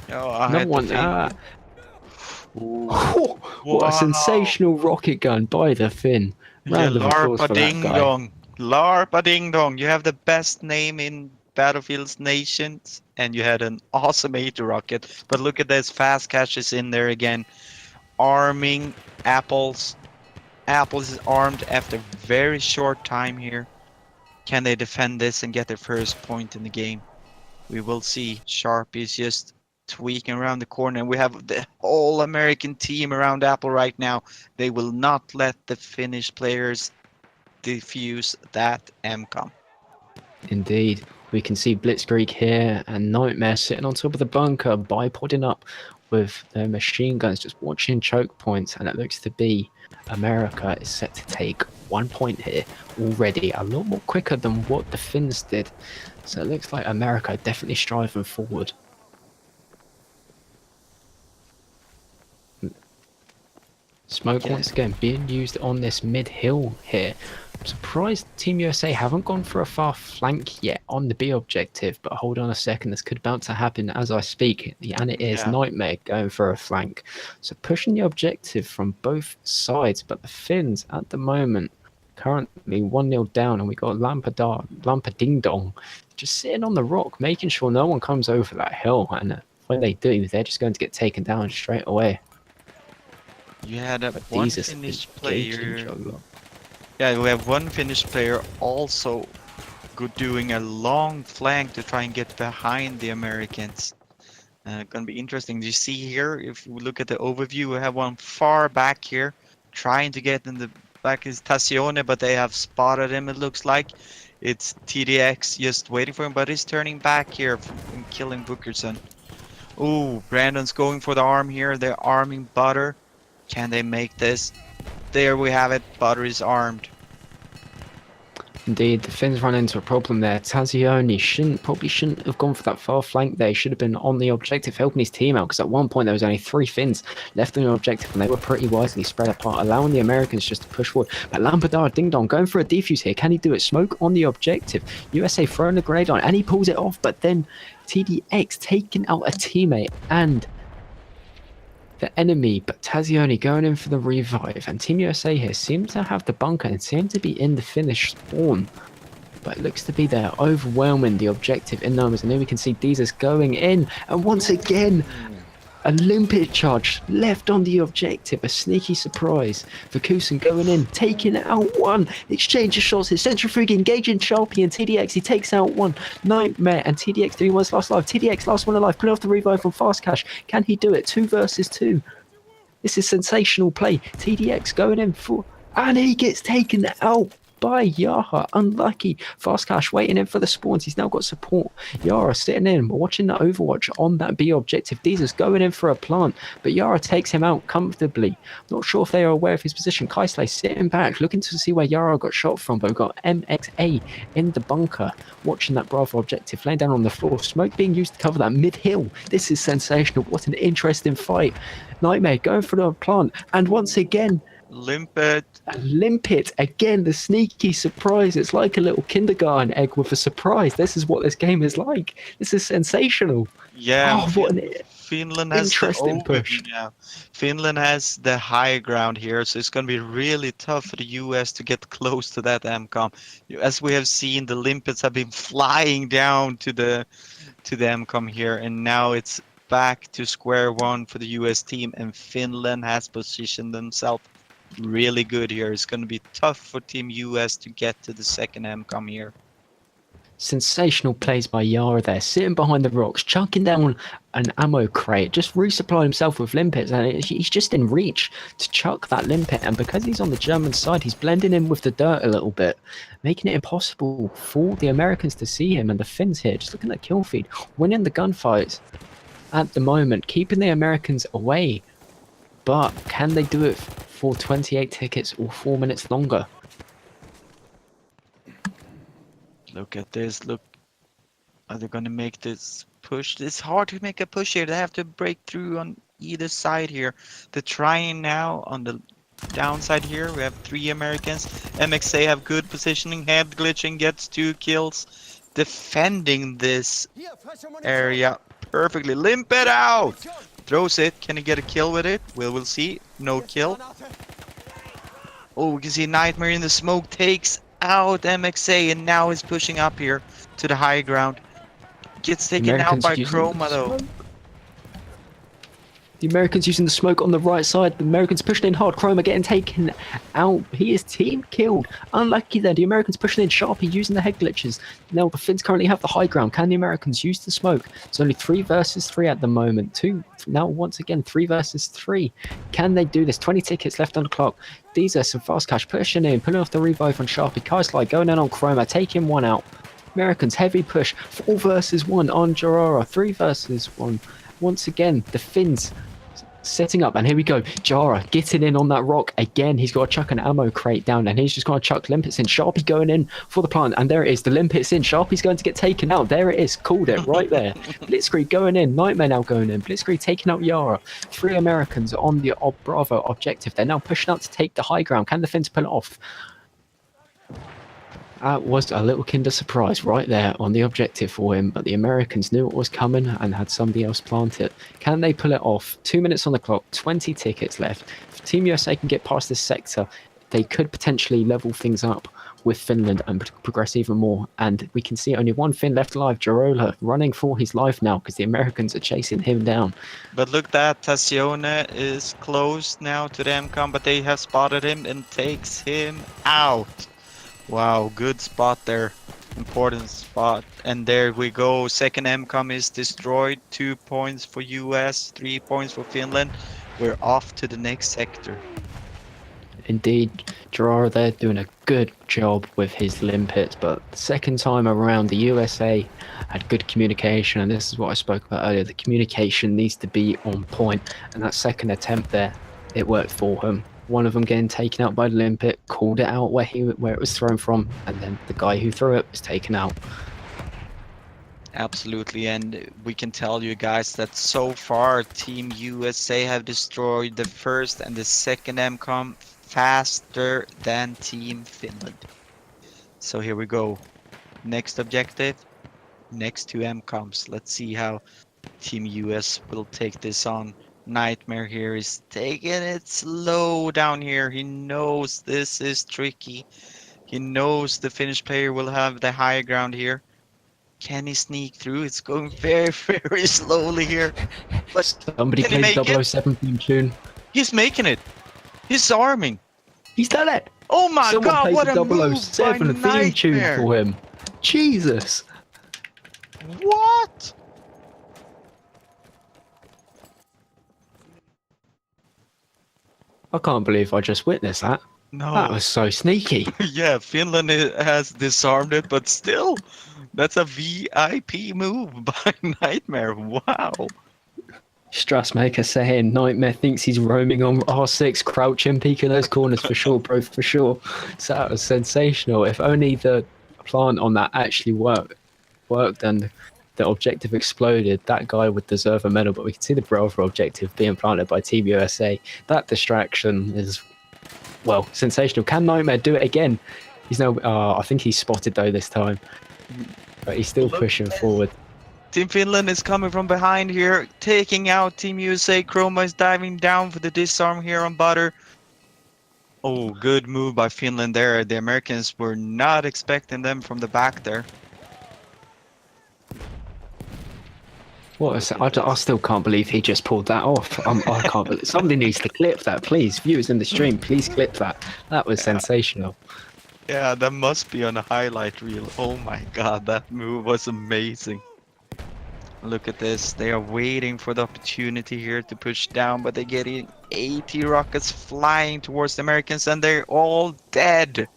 Speaker 2: No one.
Speaker 3: What a sensational rocket gun by the Finn. Round of applause for that guy.
Speaker 2: Larpa Ding Dong. You have the best name in Battlefield's Nations, and you had an awesome 80 rocket. But look at this, Fast Cash is in there again, arming Apples. Apples is armed after a very short time here. Can they defend this and get their first point in the game? We will see. Sharpie is just tweaking around the corner, and we have the whole American team around Apple right now. They will not let the Finnish players defuse that MCOM.
Speaker 3: Indeed, we can see Blitzkrieg here and Nightmare sitting on top of the bunker, bipodding up with their machine guns, just watching choke points, and it looks to be America is set to take 1 point here already, a lot more quicker than what the Finns did. So it looks like America definitely striving forward. Smoke once again being used on this mid-hill here. I'm surprised Team USA haven't gone for a far flank yet on the B objective, but hold on a second, this could about to happen as I speak, and it is Nightmare going for a flank. So pushing the objective from both sides, but the Finns at the moment currently 1-0 down, and we got Lampa Ding Dong just sitting on the rock, making sure no one comes over that hill, and when they do, they're just going to get taken down straight away.
Speaker 2: You had one Finnish player. Yeah, we have one Finnish player also doing a long flank to try and get behind the Americans. Gonna be interesting. You see here, if we look at the overview, we have one far back here, trying to get in the back is Tazione, but they have spotted him. It looks like it's TDX just waiting for him, but he's turning back here and killing Bookerson. Ooh, Brandon's going for the arm here. They're arming Butter. Can they make this? There we have it. Butter is armed.
Speaker 3: Indeed, the Finns run into a problem there. Tazione probably shouldn't have gone for that far flank there. He should have been on the objective helping his team out, because at one point there was only 3 Finns left on the objective and they were pretty wisely spread apart, allowing the Americans just to push forward. But Lampadar Ding Dong going for a defuse here. Can he do it? Smoke on the objective. USA throwing the grenade on and he pulls it off, but then TDX taking out a teammate and the enemy, but Tazione going in for the revive, and Team USA here seems to have the bunker and seem to be in the Finnish spawn, but it looks to be they're overwhelming the objective in numbers. And then we can see Deezus going in, and once again a limpet charge left on the objective, a sneaky surprise. Vakusin going in, taking out one, exchange of shots here, Centrifuge engaging Sharpie and TDX, he takes out one. Nightmare and TDX doing his last life. TDX last one alive, pulling off the revive from Fast Cash. Can he do it? 2 versus 2. This is sensational play. TDX going in for, and he gets taken out by Yaha. Unlucky. Fast Cash waiting in for the spawns. He's now got support. Yara sitting in, watching that Overwatch on that B objective. Deezus going in for a plant, but Yara takes him out comfortably. Not sure if they are aware of his position. ChaosZake sitting back, looking to see where Yara got shot from, but we've got MXA in the bunker, watching that Bravo objective, laying down on the floor. Smoke being used to cover that mid-hill. This is sensational. What an interesting fight. Nightmare going for the plant, and once again,
Speaker 2: Limpet.
Speaker 3: Limpet again, the sneaky surprise. It's like a little kindergarten egg with a surprise. This is what this game is like. This is sensational.
Speaker 2: Yeah,
Speaker 3: Oh, what an
Speaker 2: Finland has the
Speaker 3: interesting push.
Speaker 2: Yeah, Finland has the high ground here, so it's going to be really tough for the US to get close to that MCOM. As we have seen, the Limpets have been flying down to the MCOM here, and now it's back to square one for the US team, and Finland has positioned themselves really good here. It's going to be tough for Team US to get to the second MCOM here.
Speaker 3: Sensational plays by Yara there, sitting behind the rocks, chucking down an ammo crate, just resupplying himself with limpets, and he's just in reach to chuck that limpet, and because he's on the German side, he's blending in with the dirt a little bit, making it impossible for the Americans to see him, and the Finns here, just looking at kill feed, winning the gunfights at the moment, keeping the Americans away, but can they do it for 28 tickets or 4 minutes longer?
Speaker 2: Look at this. Look, are they going to make this push? It's hard to make a push here. They have to break through on either side here. They're trying now on the downside here. We have 3 Americans. MXA have good positioning. Head glitching, gets 2 kills. Defending this area perfectly. Limpet out! Throws it. Can he get a kill with it? We'll see. No kill. Oh, we can see Nightmare in the smoke takes out MXA, and now he's pushing up here to the high ground. Gets taken out by Chroma though.
Speaker 3: The Americans using the smoke on the right side. The Americans pushing in hard. Chroma getting taken out. He is team killed. Unlucky there. The Americans pushing in sharply using the head glitches. Now the Finns currently have the high ground. Can the Americans use the smoke? It's only 3 versus 3 at the moment. Now once again 3 versus 3. Can they do this? 20 tickets left on the clock. These are some fast cash pushing in, pulling off the revive on Sharpie. KaiSlide going in on Chroma, taking 1 out. Americans heavy push. 4 versus 1 on Jarara. 3 versus 1. Once again, the Finns setting up, and here we go. Jara getting in on that rock again. He's got to chuck an ammo crate down, and he's just going to chuck limpets in. Sharpie going in for the plant, and there it is. The limpets in. Sharpie's going to get taken out. There it is. Called it right there. Blitzkrieg going in. Nightmare now going in. Blitzkrieg taking out Yara. 3 Americans on the Bravo objective. They're now pushing out to take the high ground. Can the Finns pull it off? That was a little kinder surprise right there on the objective for him, but the Americans knew it was coming and had somebody else plant it. Can they pull it off? 2 minutes on the clock, 20 tickets left. If Team USA can get past this sector, they could potentially level things up with Finland and progress even more. And we can see only 1 Finn left alive, Jarola, running for his life now because the Americans are chasing him down.
Speaker 2: But look, that Tazione is close now to the MCOM, but they have spotted him and takes him out. Wow, good spot there. Important spot. And there we go. Second MCOM is destroyed. 2 points for US, 3 points for Finland. We're off to the next sector.
Speaker 3: Indeed, Gerard there doing a good job with his limpets, but the second time around the USA had good communication, and this is what I spoke about earlier. The communication needs to be on point, and that second attempt there, it worked for him. One of them getting taken out by the limpet, called it out where it was thrown from, and then the guy who threw it was taken out.
Speaker 2: Absolutely, and we can tell you guys that so far Team USA have destroyed the first and the second MCOM faster than Team Finland. So here we go. Next objective, next 2 MCOMs. Let's see how Team US will take this on. Nightmare here is taking it slow down here. He knows this is tricky. He knows the Finnish player will have the high ground here. Can he sneak through? It's going very, very slowly here. But
Speaker 3: somebody plays 007 theme tune.
Speaker 2: He's making it. He's arming.
Speaker 3: He's done it.
Speaker 2: Oh my God! What a move
Speaker 3: 007
Speaker 2: by
Speaker 3: theme tune
Speaker 2: Nightmare.
Speaker 3: for him. Jesus.
Speaker 2: What?
Speaker 3: I can't believe I just witnessed that.
Speaker 2: No.
Speaker 3: That was so sneaky.
Speaker 2: Yeah, Finland has disarmed it, but still, that's a VIP move by Nightmare. Wow.
Speaker 3: Strassmaker saying Nightmare thinks he's roaming on R6, crouching, peeking those corners for sure, bro, for sure. So that was sensational. If only the plant on that actually worked and the objective exploded, that guy would deserve a medal. But we can see the Bravo objective being planted by Team USA. That distraction is well, sensational. Can Nightmare do it again? He's no. I think he's spotted though this time, but he's still
Speaker 2: Look
Speaker 3: pushing
Speaker 2: at this.
Speaker 3: forward.
Speaker 2: Team Finland is coming from behind here, taking out Team USA. Chroma is diving down for the disarm here on Butter. Oh, good move by Finland there. The Americans were not expecting them from the back there.
Speaker 3: What? I still can't believe he just pulled that off. I can't believe. Somebody needs to clip that, please. Viewers in the stream, please clip that. That was sensational.
Speaker 2: Yeah, that must be on a highlight reel. Oh my god, that move was amazing. Look at this. They are waiting for the opportunity here to push down, but they're getting 80 rockets flying towards the Americans, and they're all dead.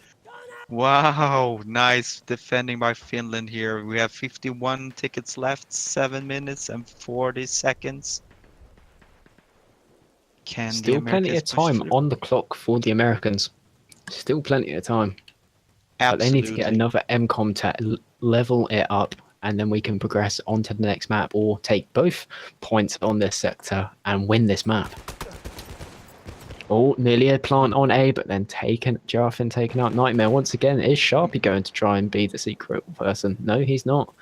Speaker 2: Wow, nice defending by Finland here. We have 51 tickets left, 7 minutes and 40 seconds. Can the
Speaker 3: Still plenty of
Speaker 2: Americans push
Speaker 3: time
Speaker 2: through?
Speaker 3: on the clock for the Americans. Still plenty of time. But they need to get
Speaker 2: Absolutely.
Speaker 3: another MCOM to level it up, and then we can progress on to the next map or take both points on this sector and win this map. Oh, nearly a plant on A, but then Jarfin taken out Nightmare. Once again, is Sharpie going to try and be the secret person? No, he's not.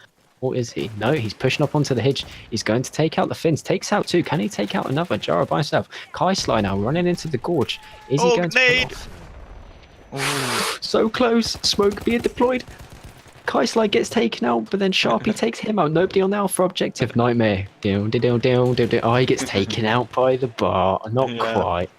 Speaker 3: Or is he? No, he's pushing up onto the Hitch. He's going to take out the Finns. Takes out two. Can he take out another? Jara by himself. Kaisly now running into the gorge. Is he going to
Speaker 2: grenade!
Speaker 3: pull off?
Speaker 2: Oh,
Speaker 3: So close. Smoke being deployed. Kaisly gets taken out, but then Sharpie takes him out. Nobody on the Alpha objective. Nightmare. Oh, he gets taken out by the bar. Not
Speaker 2: Yeah.
Speaker 3: quite.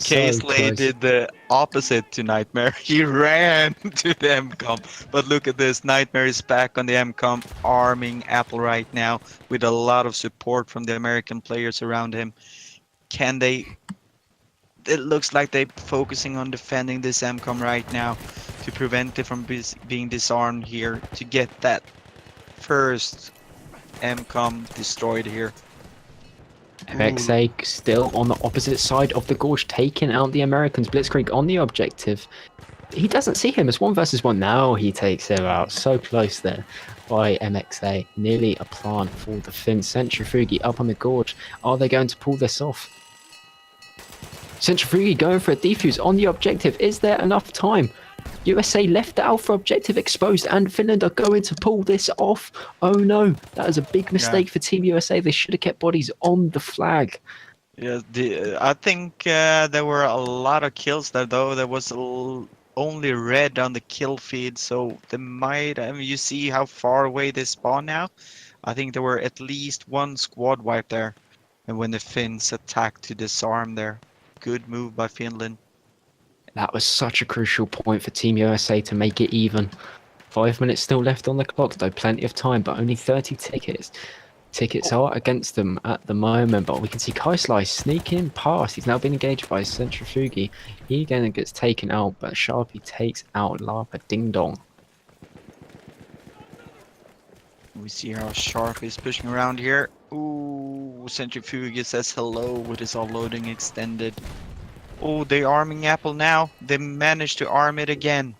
Speaker 3: So
Speaker 2: Kaisley
Speaker 3: close.
Speaker 2: did the opposite to Nightmare. He ran to the MCOM. But look at this. Nightmare is back on the MCOM, arming Apple right now with a lot of support from the American players around him. Can they... It looks like they're focusing on defending this MCOM right now to prevent it from being disarmed here, to get that first MCOM destroyed here.
Speaker 3: MXA still on the opposite side of the gorge, taking out the Americans. Blitzkrieg on the objective. He doesn't see him. It's 1 versus 1. Now he takes him out. So close there by MXA. Nearly a plant for the Finns. Centrifugi up on the gorge. Are they going to pull this off? Centrifugi going for a defuse on the objective. Is there enough time? USA left the Alpha objective exposed, and Finland are going to pull this off. Oh no, that is a big mistake for Team USA. They should have kept bodies on the flag.
Speaker 2: Yeah, I think there were a lot of kills there, though. There was only red on the kill feed, so they might... I mean, you see how far away they spawn now? I think there were at least one squad wipe there. And when the Finns attacked to disarm there. Good move by Finland.
Speaker 3: That was such a crucial point for Team USA to make it even. 5 minutes still left on the clock, though plenty of time, but only 30 tickets. Tickets are against them at the moment, but we can see Kaisly sneaking past. He's now been engaged by Centrifugi. He again gets taken out, but Sharpie takes out Lapa Ding Dong.
Speaker 2: We see how Sharp is pushing around here. Ooh, Centrifugi says hello with his offloading extended. Oh, they're arming Apple now. They managed to arm it again.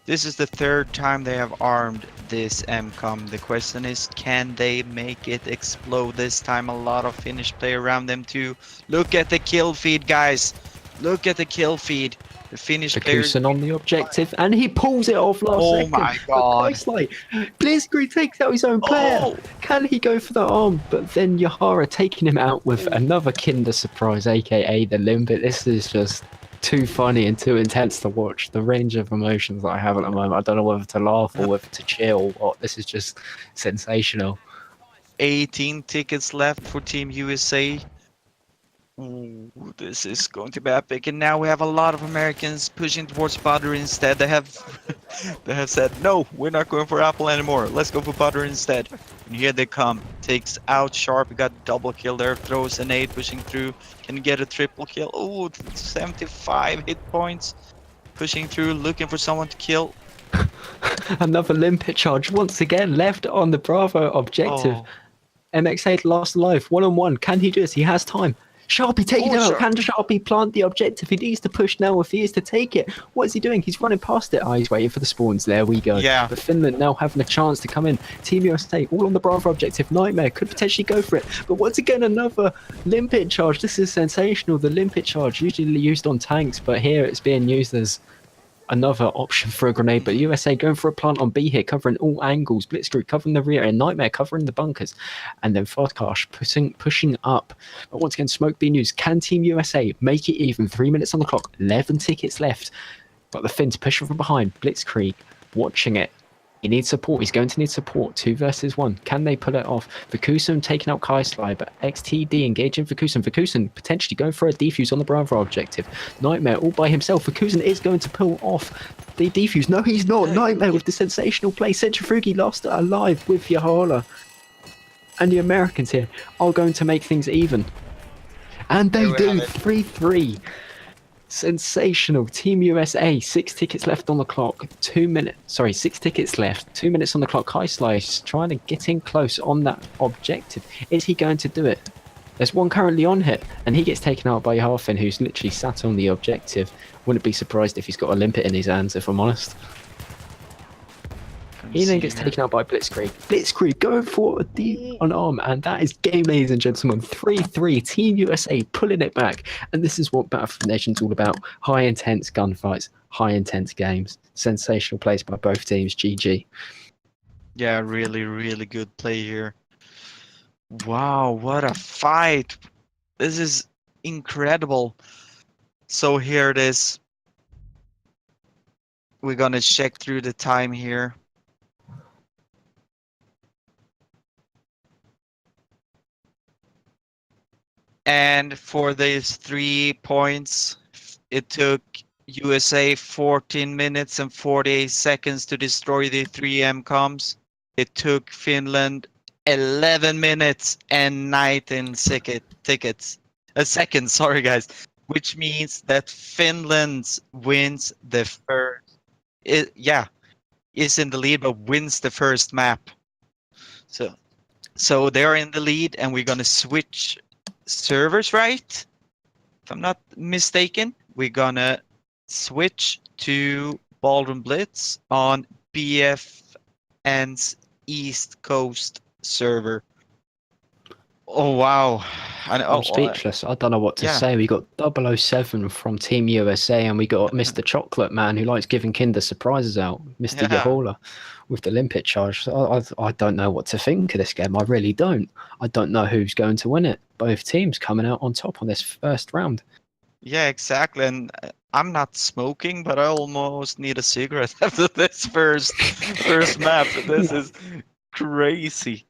Speaker 2: This is the third time they have armed this MCOM. The question is, can they make it explode this time? A lot of Finnish play around them too. Look at the kill feed, guys. Look at the kill feed. The Finnish players...
Speaker 3: Kusen on the objective, and he pulls it off last
Speaker 2: Oh
Speaker 3: second.
Speaker 2: my god.
Speaker 3: Kaisly, Blitzkrieg takes out his own player.
Speaker 2: Oh.
Speaker 3: Can he go for the arm? But then Yahara taking him out with another Kinder surprise, aka the Limpet. This is just too funny and too intense to watch. The range of emotions that I have at the moment, I don't know whether to laugh or whether to chill or what. This is just sensational.
Speaker 2: 18 tickets left for Team USA. Ooh, this is going to be epic, and now we have a lot of Americans pushing towards Butter instead. They have said, no, we're not going for Apple anymore. Let's go for Butter instead. And here they come. Takes out Sharp. We got double kill there. Throws an 8 pushing through. Can get a triple kill. Oh, 75 hit points. Pushing through, looking for someone to kill.
Speaker 3: Another limpet charge once again left on the Bravo objective.
Speaker 2: Oh.
Speaker 3: MX8 last alive, 1-on-1. Can he do this? He has time. Sharpie, take it
Speaker 2: Oh,
Speaker 3: out. Can Sharpie plant the objective? He needs to push now if he is to take it. What is he doing? He's running past it. Oh, he's waiting for the spawns. There we go.
Speaker 2: Yeah.
Speaker 3: But Finland now having a chance to come in. Team USA all on the Bravo objective. Nightmare could potentially go for it. But once again, another limpet charge. This is sensational. The limpet charge usually used on tanks, but here it's being used as another option for a grenade. But USA going for a plant on B here, covering all angles. Blitzkrieg covering the rear, and Nightmare covering the bunkers, and then Fastcash pushing up. But once again, smoke being used. Can Team USA make it even? 3 minutes on the clock, 11 tickets left. But the Finns pushing from behind. Blitzkrieg watching it. He needs support. He's going to need support. 2 versus 1. Can they pull it off? Vakusen taking out Kaisly, but XTD engaging Vakusen. Vakusen potentially going for a defuse on the Bravo objective. Nightmare all by himself. Vakusen is going to pull off the defuse. No, he's not. Nightmare with the sensational play. Centrifugi lost alive with Yahala. And the Americans here are going to make things even. And they do. 3-3. Sensational. Team USA, 6 tickets left on the clock. 6 tickets left. 2 minutes on the clock. Kaisly is trying to get in close on that objective. Is he going to do it? There's one currently on hit, and he gets taken out by Harfin, who's literally sat on the objective. Wouldn't be surprised if he's got a limpet in his hands, if I'm honest. He then gets taken out by Blitzkrieg. Blitzkrieg going for an arm, and that is game, ladies and gentlemen. 3-3, Team USA pulling it back. And this is what BFNations all about. High intense gunfights, high intense games. Sensational plays by both teams. GG.
Speaker 2: Yeah, really, really good play here. Wow, what a fight. This is incredible. So here it is. We're gonna check through the time here. And for these 3 points, it took USA 14 minutes and 48 seconds to destroy the 3 MCOMs. It took Finland 11 minutes and 19 seconds, sorry guys, which means that Finland wins the first, is in the lead, but wins the first map. So they're in the lead, and we're gonna switch servers, right? If I'm not mistaken, we're gonna switch to Ballroom Blitz on BFN's East Coast server. Oh wow.
Speaker 3: I'm speechless. I don't know what to say. We got 007 from Team USA, and we got Mr. Chocolate Man, who likes giving Kinder surprises out, Mr. Yahala, with the limpet charge. I don't know what to think of this game. I really don't. I don't know who's going to win it. Both teams coming out on top on this first round.
Speaker 2: Yeah, exactly. And I'm not smoking, but I almost need a cigarette after this first map. This is crazy.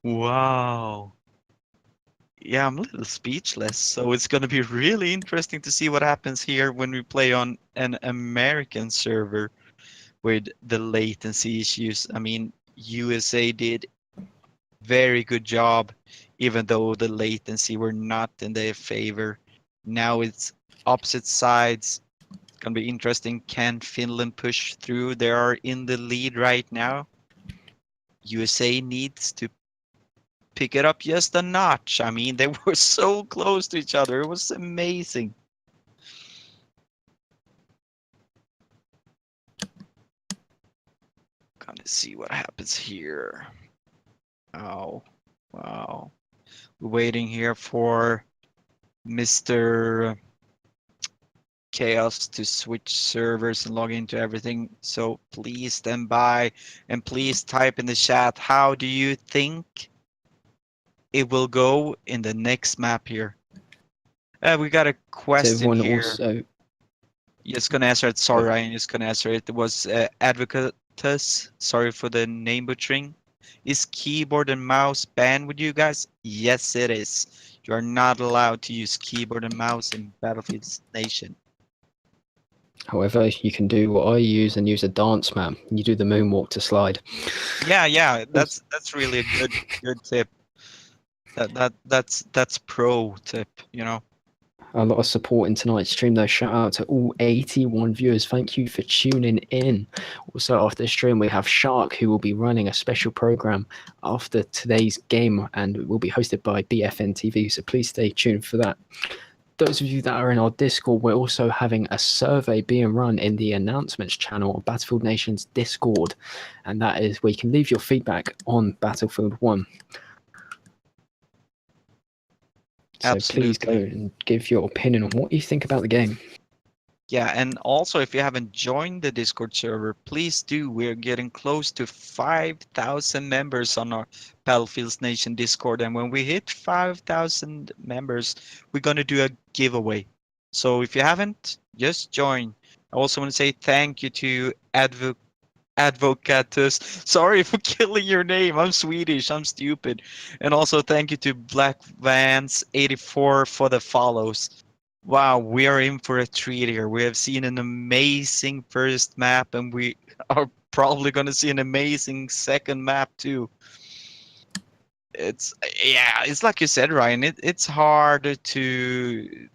Speaker 2: Wow. Yeah, I'm a little speechless. So it's going to be really interesting to see what happens here when we play on an American server with the latency issues. I mean, USA did very good job, even though the latency were not in their favor. Now it's opposite sides. It's going to be interesting. Can Finland push through? They are in the lead right now. USA needs to pick it up just a notch. I mean, they were so close to each other. It was amazing. Gonna see what happens here. Oh, wow. We're waiting here for Mr. Chaos to switch servers and log into everything. So please stand by and please type in the chat. How do you think it will go in the next map here? We got a question here. Also... Just gonna answer it. Sorry, Ryan. Just gonna answer it. It was Advocatus. Sorry for the name butchering. Is keyboard and mouse banned with you guys? Yes, it is. You are not allowed to use keyboard and mouse in BFNations.
Speaker 3: However, you can do what I use and use a dance map. You do the moonwalk to slide.
Speaker 2: Yeah. That's really a good tip. That's pro tip, you know.
Speaker 3: A lot of support in tonight's stream, though. Shout out to all 81 viewers. Thank you for tuning in. Also, after the stream, we have Shark, who will be running a special program after today's game, and it will be hosted by BFN TV. So please stay tuned for that. Those of you that are in our Discord, we're also having a survey being run in the announcements channel on Battlefield Nations Discord, and that is where you can leave your feedback on Battlefield 1. So please go and give your opinion on what you think about the game.
Speaker 2: Yeah, and also if you haven't joined the Discord server, please do. We're getting close to 5,000 members on our Battlefield Nation Discord, and when we hit 5,000 members, we're gonna do a giveaway. So if you haven't, just join. I also want to say thank you to Advocatus. Sorry for killing your name. I'm Swedish. I'm stupid. And also thank you to Black Vans 84 for the follows. Wow, we are in for a treat here. We have seen an amazing first map, and we are probably going to see an amazing second map too. It's like you said, Ryan. It's hard to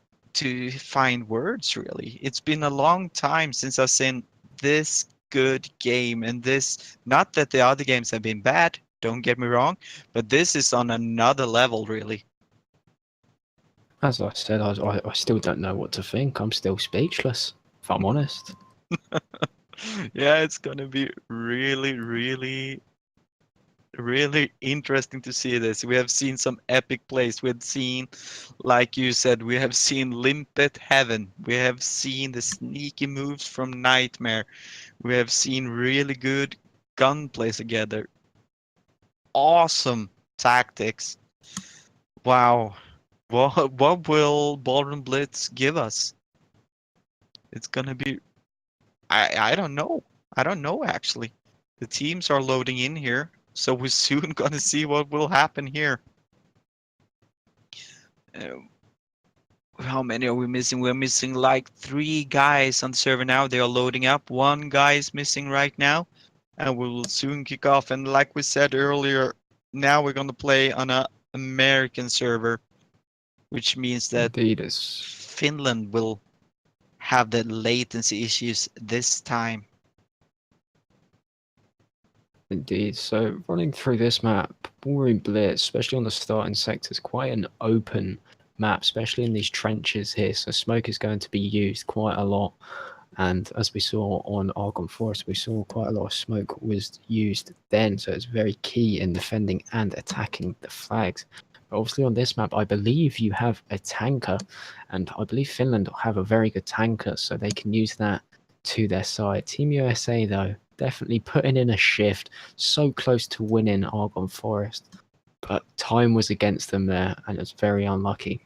Speaker 2: find words, really. It's been a long time since I've seen this good game, and this, not that the other games have been bad, don't get me wrong, but this is on another level, really.
Speaker 3: As I said, I still don't know what to think. I'm still speechless, if I'm honest.
Speaker 2: Yeah, it's gonna be really, really, really interesting to see this. We have seen some epic plays. We've seen, like you said, we have seen Limpet Heaven. We have seen the sneaky moves from Nightmare. We have seen really good gunplay together. Awesome tactics. Wow. What will Ballroom Blitz give us? It's gonna be... I don't know. I don't know, actually. The teams are loading in here, so we're soon gonna see what will happen here. How many are we missing? We're missing like 3 guys on the server now. They are loading up. 1 guy is missing right now, and we will soon kick off. And like we said earlier, now we're gonna play on a American server, which means that Finland will have the latency issues this time.
Speaker 3: Indeed. So running through this map, Ballroom Blitz, especially on the starting sector, is quite an open map, especially in these trenches here. So smoke is going to be used quite a lot. And as we saw on Argon Forest, we saw quite a lot of smoke was used then. So it's very key in defending and attacking the flags. But obviously on this map, I believe you have a tanker, and I believe Finland have a very good tanker, so they can use that to their side. Team USA, though, definitely putting in a shift, so close to winning Argon Forest, but time was against them there, and it's very unlucky.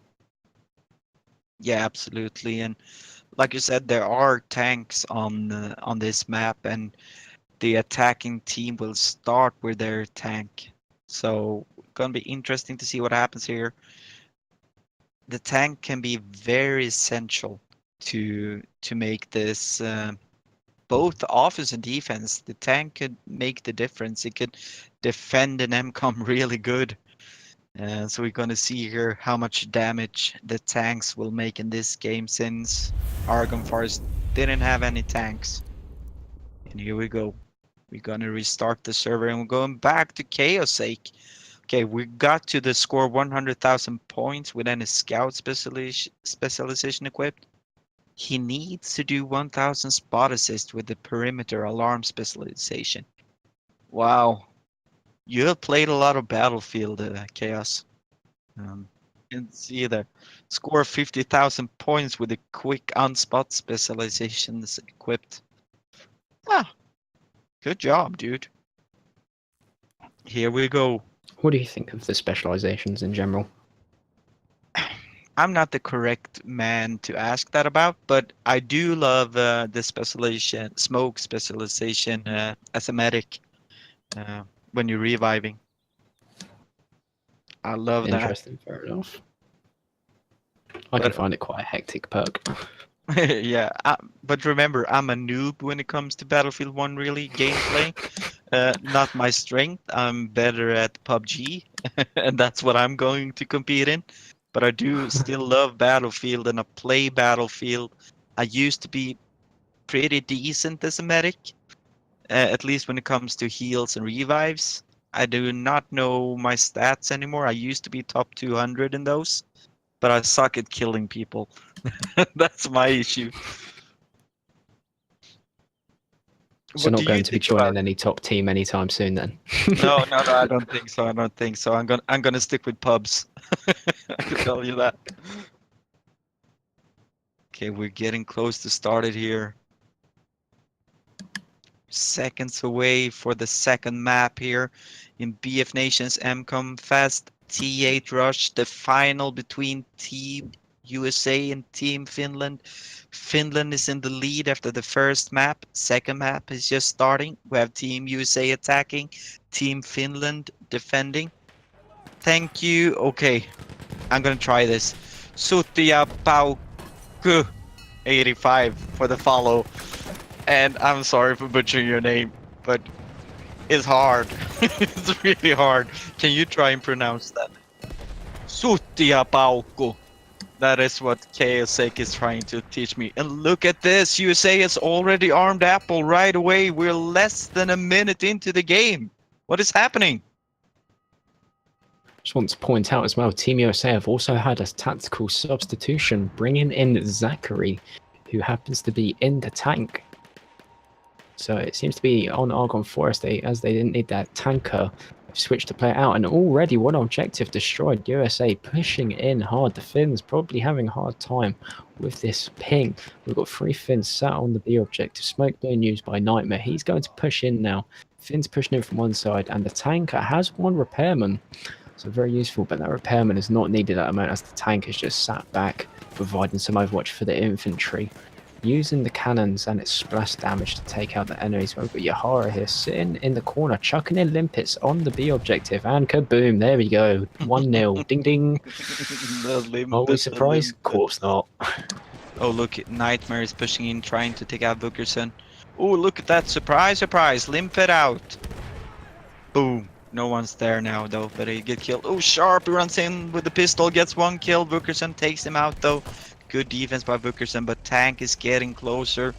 Speaker 2: Yeah, absolutely. And like you said, there are tanks on this map, and the attacking team will start with their tank. So gonna be interesting to see what happens here. The tank can be very essential to make this both offense and defense. The tank could make the difference. It could defend an MCOM really good. So we're going to see here how much damage the tanks will make in this game, since Argon Forest didn't have any tanks. And here we go. We're going to restart the server, and we're going back to ChaosZake. Okay, we got to the score 100,000 points with any scout specialization equipped. He needs to do 1,000 spot assist with the perimeter alarm specialization. Wow. You have played a lot of Battlefield, Chaos. You can see there. Score 50,000 points with the quick unspot specializations equipped. Ah, good job, dude. Here we go.
Speaker 3: What do you think of the specializations in general?
Speaker 2: I'm not the correct man to ask that about, but I do love the specialization, smoke specialization as a medic when you're reviving. I love that.
Speaker 3: Interesting, fair enough. I can find it quite a hectic perk.
Speaker 2: Yeah, but remember, I'm a noob when it comes to Battlefield 1, really, gameplay. Not my strength. I'm better at PUBG, and that's what I'm going to compete in. but I do still love Battlefield and I play Battlefield. I used to be pretty decent as a medic, at least when it comes to heals and revives. I do not know my stats anymore. I used to be top 200 in those, but I suck at killing people. That's my issue.
Speaker 3: So
Speaker 2: What
Speaker 3: not
Speaker 2: do you
Speaker 3: going to be
Speaker 2: think about
Speaker 3: joining any top team anytime soon then.
Speaker 2: No, I don't think so. I don't think so. I'm gonna stick with pubs. I can tell you that. Okay, we're getting close to started here. Seconds away for the second map here in BFNations MCOMFEST T8 Rush, the final between Team USA and Team Finland. Finland is in the lead after the first map. Second map is just starting. We have Team USA attacking, Team Finland defending. Thank you. Okay, I'm gonna try this. Sutia Pauku 85 for the follow. And I'm sorry for butchering your name, but it's hard. It's really hard. Can you try and pronounce that? Sutia Pauku. That is what ChaosZake is trying to teach me. And look at this. USA has already armed Apple right away. We're less than a minute into the game. What is happening?
Speaker 3: Just want to point out as well, Team USA have also had a tactical substitution, bringing in Zachary, who happens to be in the tank. So it seems to be on Argon Forest, as they didn't need that tanker, switched to play out, and already one objective destroyed. USA pushing in hard. The Finns probably having a hard time with this ping. We've got 3 Finns sat on the B objective. Smoke being used by Nightmare. He's going to push in now. Finns pushing in from one side, and the tanker has one repairman. So very useful, but that repairman is not needed at the moment as the tank is just sat back, providing some overwatch for the infantry. Using the cannons and its splash damage to take out the enemies. We've got Yahara here sitting in the corner, chucking in limpets on the B objective, and kaboom, there we go. 1-0. Ding ding. Are we surprised? Of course not.
Speaker 2: Oh, look, Nightmare is pushing in, trying to take out Bookerson. Oh, look at that. Surprise, surprise. Limpet out. Boom. No one's there now, though, but he get killed. Oh, Sharp runs in with the pistol, gets 1 kill. Bookerson takes him out, though. Good defense by Bookerson, but Tank is getting closer.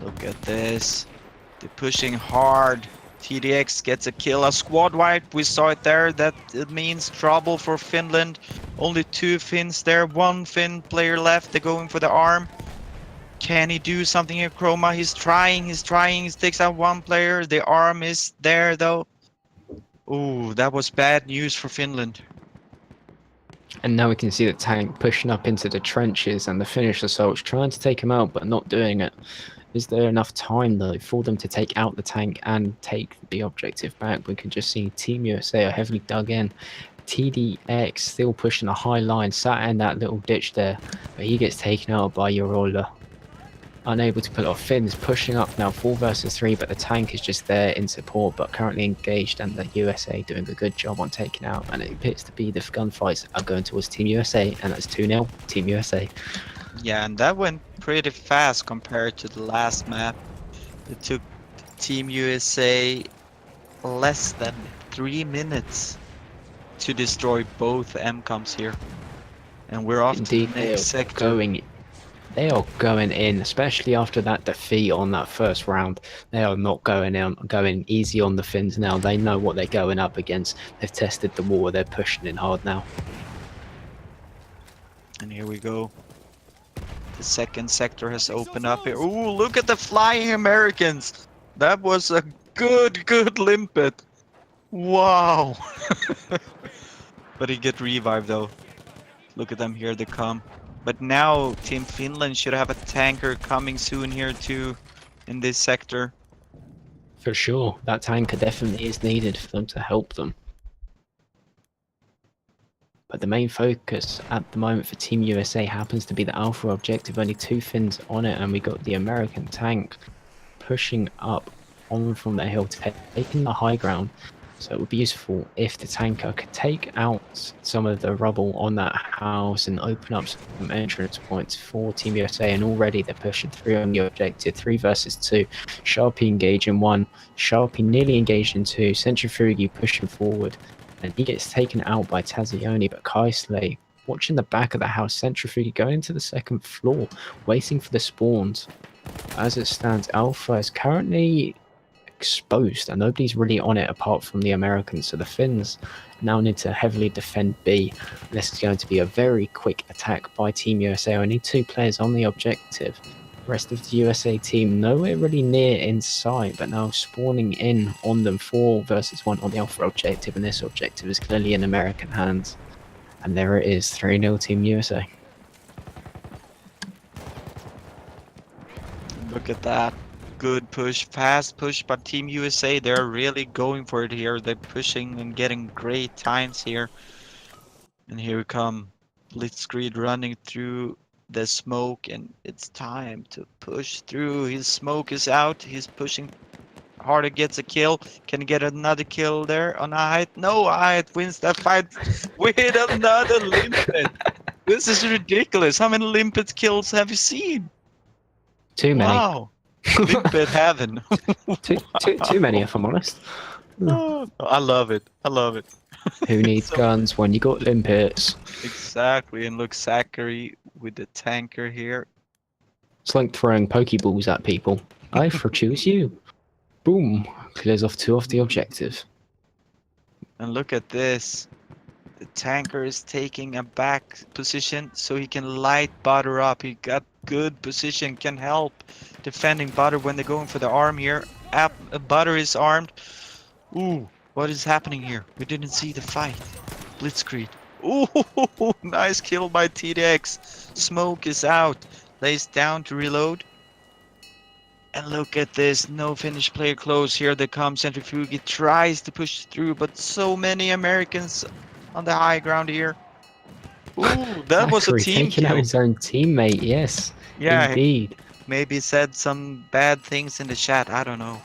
Speaker 2: Look at this. They're pushing hard. TDX gets a kill. A squad wipe. We saw it there. That it means trouble for Finland. Only 2 Finns there. 1 Finn player left. They're going for the arm. Can he do something here, Chroma? He's trying. He takes out 1 player. The arm is there, though. Ooh, that was bad news for Finland.
Speaker 3: And now we can see the tank pushing up into the trenches and the Finnish assaults, trying to take him out, but not doing it. Is there enough time, though, for them to take out the tank and take the objective back? We can just see Team USA are heavily dug in. TDX still pushing a high line, sat in that little ditch there, but he gets taken out by Yorola. Unable to pull off. Finns pushing up now, 4 versus 3, but the tank is just there in support, but currently engaged, and the USA doing a good job on taking out, and it appears to be the gunfights are going towards Team USA, and that's 2-0 Team USA.
Speaker 2: Yeah, and that went pretty fast compared to the last map. It took Team USA less than 3 minutes to destroy both MCOMs here. And we're off
Speaker 3: Indeed,
Speaker 2: to the next sector.
Speaker 3: They are going in, especially after that defeat on that first round. They are not going easy on the Finns now. They know what they're going up against. They've tested the water. They're pushing in hard now.
Speaker 2: And here we go. The second sector has opened up here. Ooh, look at the flying Americans. That was a good limpet. Wow. But he get revived though. Look at them, here they come. But now Team Finland should have a tanker coming soon here too in this sector.
Speaker 3: For sure, that tanker definitely is needed for them to help them. But the main focus at the moment for Team USA happens to be the Alpha objective. Only 2 Finns on it, and we got the American tank pushing up on from the hill, taking the high ground. So it would be useful if the tanker could take out some of the rubble on that house and open up some entrance points for Team USA. And already they're pushing through on the objective. 3 versus 2. Sharpie engaging 1. Sharpie nearly engaged in 2. Centrifuge pushing forward. and he gets taken out by Tazione, but ChaosZake watching the back of the house, centrifuge going into the second floor, waiting for the spawns. As it stands, Alpha is currently exposed and nobody's really on it apart from the Americans, so the Finns now need to heavily defend B. This is going to be a very quick attack by Team USA. Only 2 players on the objective. The rest of the USA team nowhere really near in sight, but now spawning in on them. 4 versus 1 on the Alpha objective, and this objective is clearly in American hands. And there it is, 3-0 Team USA.
Speaker 2: Look at that. Good push, fast push by Team USA. They're really going for it here. They're pushing and getting great times here. And here we come. Blitzkrieg running through the smoke, and it's time to push through. His smoke is out. He's pushing harder, gets a kill. Can he get another kill there on Ahit? No, Ahit wins that fight with another limpet. This is ridiculous. How many limpet kills have you seen?
Speaker 3: Too many.
Speaker 2: Wow. Limpet heaven.
Speaker 3: Too many, if I'm honest.
Speaker 2: Oh, I love it. I love it.
Speaker 3: Who needs
Speaker 2: So-
Speaker 3: guns when you got limpets?
Speaker 2: Exactly. And look, Zachary with the tanker here.
Speaker 3: It's like throwing Pokeballs at people. I for choose you. Boom. Clears off 2 off the objective.
Speaker 2: And look at this. The tanker is taking a back position so he can light Butter up. He got good position, can help defending Butter when they're going for the arm here. Butter is armed. Ooh, what is happening here? We didn't see the fight. Blitzkrieg. Ooh, nice kill by TDX. Smoke is out. Lays down to reload. And look at this. No Finnish player close. Here they come. Centrifuge tries to push through, but so many Americans on the high ground here. Ooh, that was a
Speaker 3: Zachary
Speaker 2: team
Speaker 3: taking out
Speaker 2: kill.
Speaker 3: his own teammate, yes.
Speaker 2: Yeah,
Speaker 3: Indeed.
Speaker 2: maybe said some bad things in the chat. I don't know.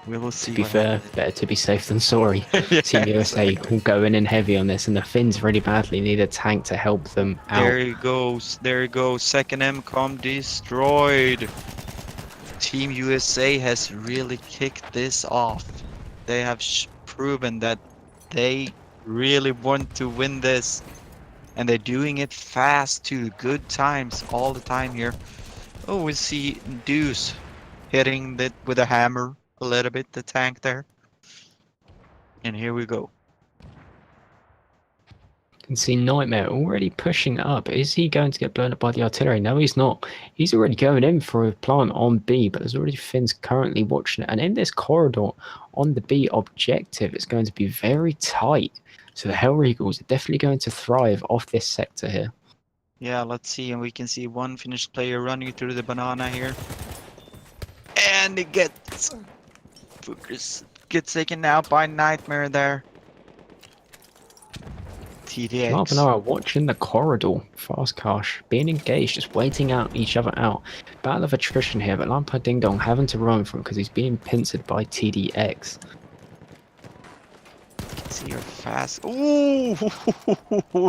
Speaker 2: We will see.
Speaker 3: To be
Speaker 2: what
Speaker 3: fair,
Speaker 2: happens.
Speaker 3: better to be safe than sorry.
Speaker 2: Yeah,
Speaker 3: Team USA will go in heavy on this, and the Finns really badly need a tank to help them out.
Speaker 2: There he goes. There he goes. Second MCOM destroyed. Team USA has really kicked this off. They have proven that they really want to win this. And they're doing it fast too. Good times all the time here. Oh, we see Deuce hitting it with a hammer a little bit, the tank there. And here we go.
Speaker 3: You can see Nightmare already pushing up. Is he going to get blown up by the artillery? No, he's not. He's already going in for a plant on B, but there's already Finns currently watching it. And in this corridor on the B objective, it's going to be very tight. So the Hell Eagles are definitely going to thrive off this sector here.
Speaker 2: Yeah, let's see. And we can see one Finnish player running through the banana here. And it gets taken out by Nightmare there. TDX.
Speaker 3: Carbonara watching the corridor. Fast Cash being engaged, just waiting out each other out. Battle of attrition here, but Lampa Ding Dong having to run from because he's being pincered by TDX.
Speaker 2: See her fast. Ooh,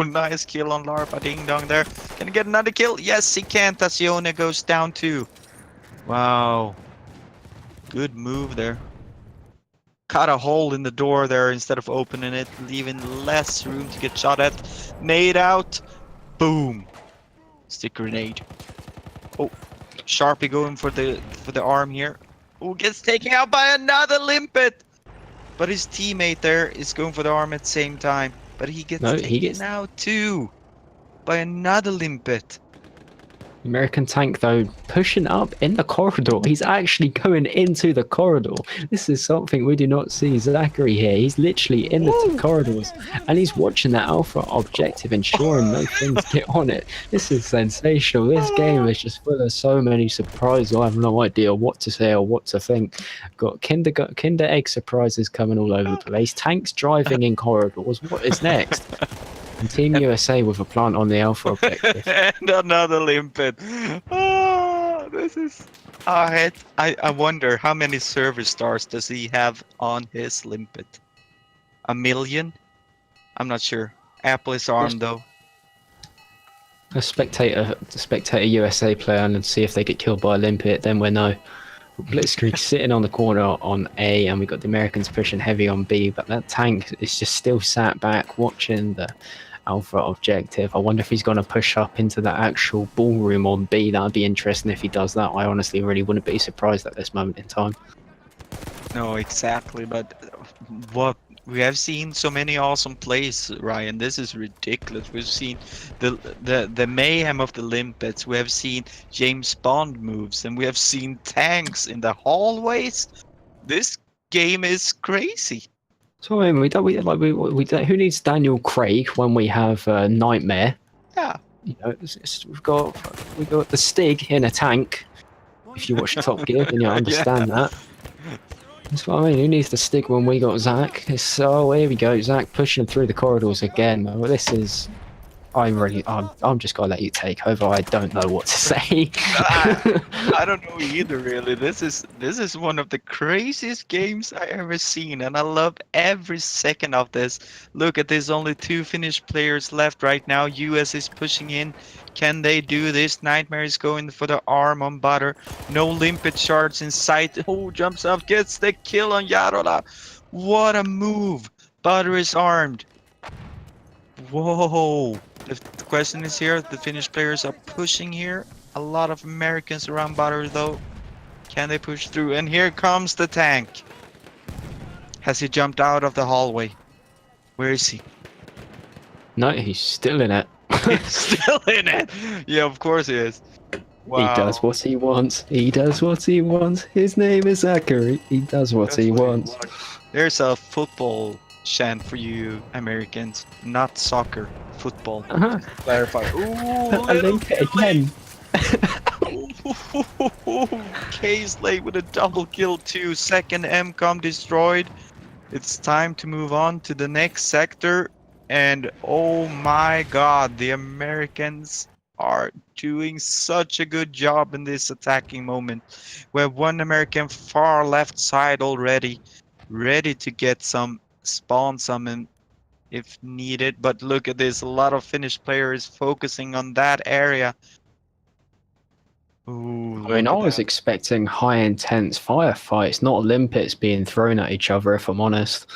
Speaker 2: nice kill on Larpa Ding Dong there. Can he get another kill? Yes, he can. Tazione goes down too. Wow. Good move there. Cut a hole in the door there instead of opening it, leaving less room to get shot at. Nade out. Boom. Stick grenade. Oh, Sharpie going for the arm here. Oh, gets taken out by another limpet. But his teammate there is going for the arm at the same time. But he gets taken out too by another limpet.
Speaker 3: American tank though pushing up in the corridor. He's actually going into the corridor. This is something we do not see Zachary here. He's literally in the corridors and he's watching that Alpha objective, ensuring no things get on it. This is sensational. This game is just full of so many surprises. I have no idea what to say or what to think. Got Kinder Egg surprises coming all over the place. Tanks driving in corridors. What is next? And Team USA with a plant on the Alpha objective.
Speaker 2: And another limpet. Oh, this is... I wonder how many server stars does he have on his limpet? 1 million? I'm not sure. Apple is armed though.
Speaker 3: A spectator USA player and see if they get killed by a limpet, then we know. Blitzkrieg sitting on the corner on A, and we got the Americans pushing heavy on B, but that tank is just still sat back watching the Alpha objective. I wonder if he's going to push up into the actual ballroom on B. That would be interesting if he does that. I honestly really wouldn't be surprised at this moment in time.
Speaker 2: No, exactly. But what we have seen so many awesome plays, Ryan. This is ridiculous. We've seen the mayhem of the limpets. We have seen James Bond moves, and we have seen tanks in the hallways. This game is crazy.
Speaker 3: So I mean, we don't who needs Daniel Craig when we have Nightmare?
Speaker 2: Yeah.
Speaker 3: You know, we've got the Stig in a tank. If you watch Top Gear, then you understand that. That's what I mean. Who needs the Stig when we got Zach? So here we go, Zach pushing through the corridors again. Well, this is. I'm just gonna let you take over. I don't know what to say.
Speaker 2: I don't know either, really. This is one of the craziest games I ever seen, and I love every second of this. Look at this, only 2 Finnish players left right now. US is pushing in. Can they do this? Nightmare is going for the arm on Butter. No limpet shards in sight. Oh, jumps up, gets the kill on Jarola. What a move! Butter is armed. Whoa! The question is here, the Finnish players are pushing here. A lot of Americans around Butter though. Can they push through? And here comes the tank. Has he jumped out of the hallway? Where is he?
Speaker 3: No, he's still in it.
Speaker 2: He's still in it! Yeah, of course he is. Wow.
Speaker 3: He does what he wants. He does what he wants. His name is Zachary. He does what he wants.
Speaker 2: There's a football chant for you Americans. Not soccer. Football. Clarify. Ooh,
Speaker 3: I link it again.
Speaker 2: ChaosZake with a double kill too. Second MCOM destroyed. It's time to move on to the next sector. And oh my god, the Americans are doing such a good job in this attacking moment. We have one American far left side already, ready to get some spawn summon if needed. But look at this, a lot of Finnish players focusing on that area. Ooh,
Speaker 3: I mean, I was expecting high intense firefights, not limpets being thrown at each other, if I'm honest.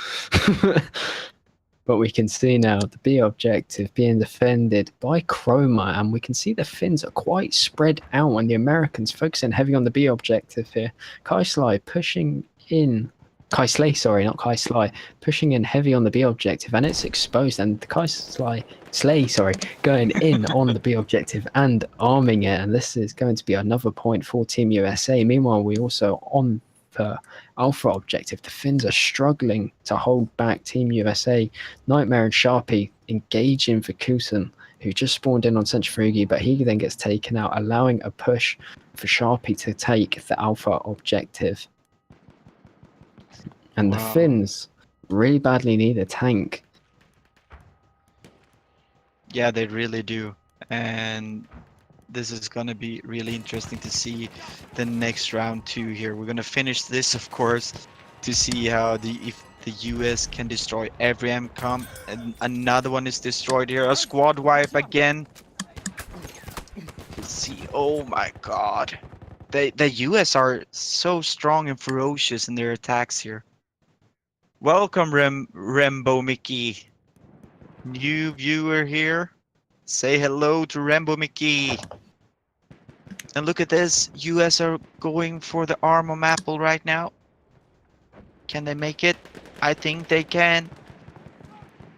Speaker 3: But we can see now the B objective being defended by Chroma, and we can see the Finns are quite spread out, and the Americans focusing heavy on the B objective here. KaiSly pushing in. KaiSly, sorry, not KaiSly, pushing in heavy on the B objective, and it's exposed, and the KaiSly, going in on the B objective and arming it, and this is going to be another point for Team USA. Meanwhile, we also on the Alpha objective, the Finns are struggling to hold back Team USA. Nightmare and Sharpie engaging Vakusen, who just spawned in on Centrifugi, but he then gets taken out, allowing a push for Sharpie to take the Alpha objective. And the Finns really badly need a tank.
Speaker 2: Yeah, they really do. And this is going to be really interesting to see the next round 2 here. We're going to finish this, of course, to see how if the US can destroy every MCOM. And another one is destroyed here. A squad wipe again. Let's see. Oh my god. The US are so strong and ferocious in their attacks here. Welcome, Rembo Mickey. New viewer here. Say hello to Rembo Mickey. And look at this. US are going for the arm on Apple right now. Can they make it? I think they can.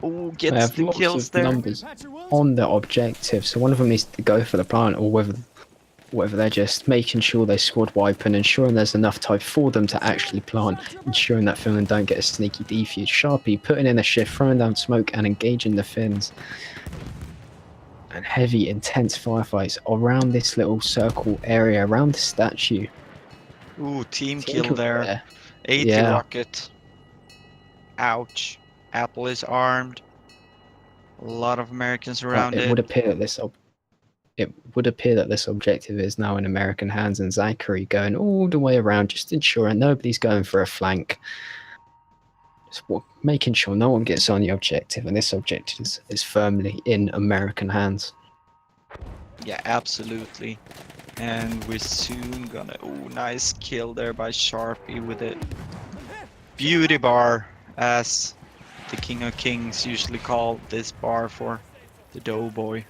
Speaker 2: Oh, gets the kills there.
Speaker 3: Numbers on the objective, so one of them needs to go for the plant, or whether they're just making sure they squad wipe and ensuring there's enough time for them to actually plant, ensuring that Finland don't get a sneaky defuse. Sharpie putting in a shift, throwing down smoke and engaging the Finns. And heavy, intense firefights around this little circle area, around the statue.
Speaker 2: Ooh, team kill there. 80 rocket. Ouch. Apple is armed. A lot of Americans around it.
Speaker 3: It would appear that this objective is now in American hands, and Zachary going all the way around, just ensuring nobody's going for a flank. Just making sure no one gets on the objective, and this objective is firmly in American hands.
Speaker 2: Yeah, absolutely. And we're soon gonna... Oh, nice kill there by Sharpie with a beauty bar, as the King of Kings usually call this bar for the Doughboy.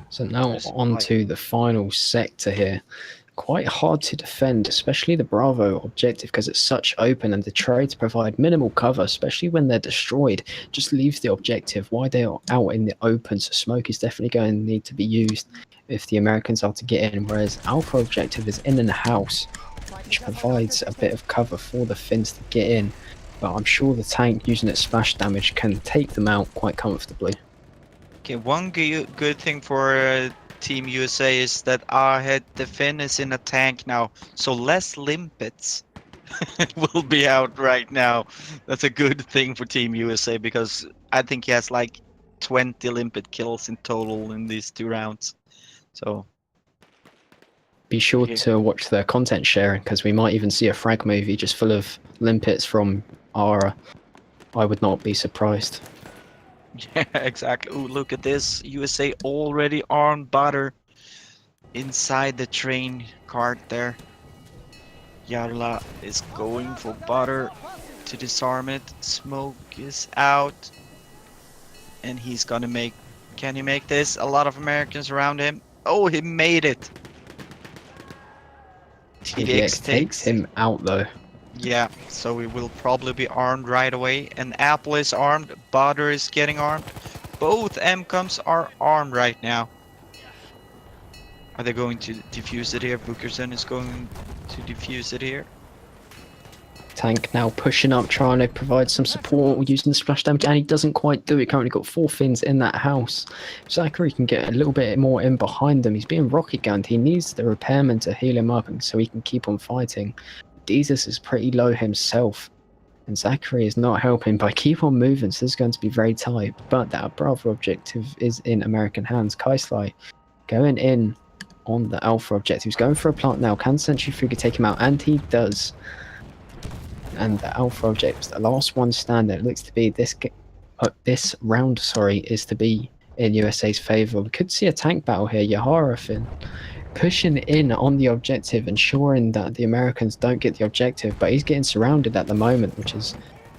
Speaker 3: So now
Speaker 2: There's
Speaker 3: on
Speaker 2: like-
Speaker 3: to the final sector here. Quite hard to defend, especially the Bravo objective, because it's such open, and the trades provide minimal cover, especially when they're destroyed. Just leaves the objective why they are out in the open, so smoke is definitely going to need to be used if the Americans are to get in, whereas Alpha objective is in the house, which provides a bit of cover for the Finns to get in, but I'm sure the tank using its splash damage can take them out quite comfortably.
Speaker 2: Okay, one good thing for Team USA is that our head the Finn is in a tank now, so less limpets will be out right now. That's a good thing for Team USA, because I think he has like 20 limpet kills in total in these 2 rounds. So
Speaker 3: Be sure
Speaker 2: Okay.
Speaker 3: to watch their content sharing, because we might even see a frag movie just full of limpets from Ara. I would not be surprised.
Speaker 2: yeah, exactly. Oh, look at this. USA already armed butter inside the train cart there. Jarla is going for butter to disarm it. Smoke is out. And he's gonna make... Can he make this? A lot of Americans around him. Oh, he made it!
Speaker 3: TDX takes him out though.
Speaker 2: Yeah, so we will probably be armed right away. And Apple is armed. Butter is getting armed. Both MCOMs are armed right now. Are they going to defuse it here? Bookerson is going to defuse it here.
Speaker 3: Tank now pushing up, trying to provide some support using the splash damage, and he doesn't quite do it. Currently got 4 Finns in that house. Zachary can get a little bit more in behind them. He's being rocket gunned. He needs the repairman to heal him up so he can keep on fighting. Jesus is pretty low himself, and Zachary is not helping by keep on moving, so this is going to be very tight. But that Bravo objective is in American hands. Kaisly going in on the Alpha objective. He's going for a plant now. Can Centrifuga take him out? And he does. And the Alpha objective, the last one standing. It looks to be this round, is to be in USA's favour. We could see a tank battle here. Yahara Finn pushing in on the objective, ensuring that the Americans don't get the objective, but he's getting surrounded at the moment, which is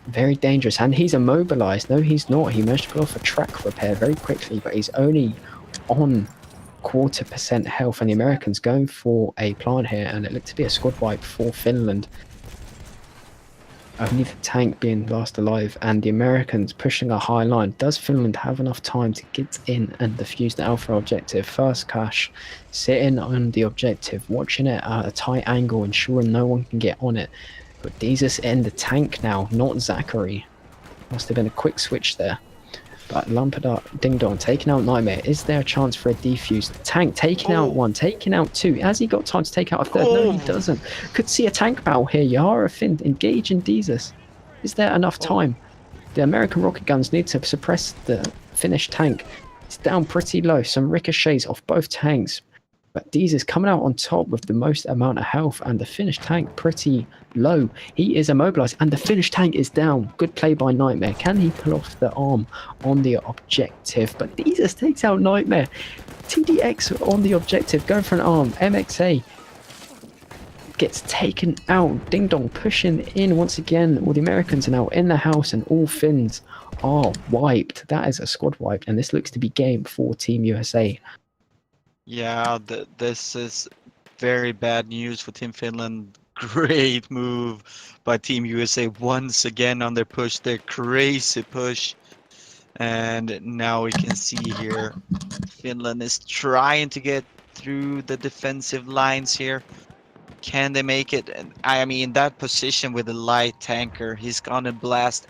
Speaker 3: very dangerous. And he's immobilized. No, he's not. He managed to pull off a track repair very quickly, but he's only on 0.25% health, and the Americans going for a plant here, and it looked to be a squad wipe for Finland. Only the tank being last alive, and the Americans pushing a high line. Does Finland have enough time to get in and defuse the Alpha objective? First Cash sitting on the objective, watching it at a tight angle, ensuring no one can get on it. But Jesus in the tank now, not Zachary. Must have been a quick switch there. But Lampada Ding Dong taking out Nightmare. Is there a chance for a defuse? Tank taking out 1, taking out 2. Has he got time to take out a 3rd? No, he doesn't. Could see a tank battle here. Yahara Finn engaging Jesus. Is there enough time? The American rocket guns need to suppress the Finnish tank. It's down pretty low. Some ricochets off both tanks. But Jesus coming out on top with the most amount of health, and the Finnish tank pretty low. He is immobilized, and the Finnish tank is down. Good play by Nightmare. Can he pull off the arm on the objective? But Jesus takes out Nightmare. TDX on the objective, going for an arm. MXA gets taken out. Ding Dong pushing in once again. All the Americans are now in the house, and all Finns are wiped. That is a squad wipe, and this looks to be game for Team USA.
Speaker 2: Yeah, this is very bad news for Team Finland. Great move by Team USA once again on their push, their crazy push. And now we can see here, Finland is trying to get through the defensive lines here. Can they make it? And I mean, that position with the light tanker, he's gonna blast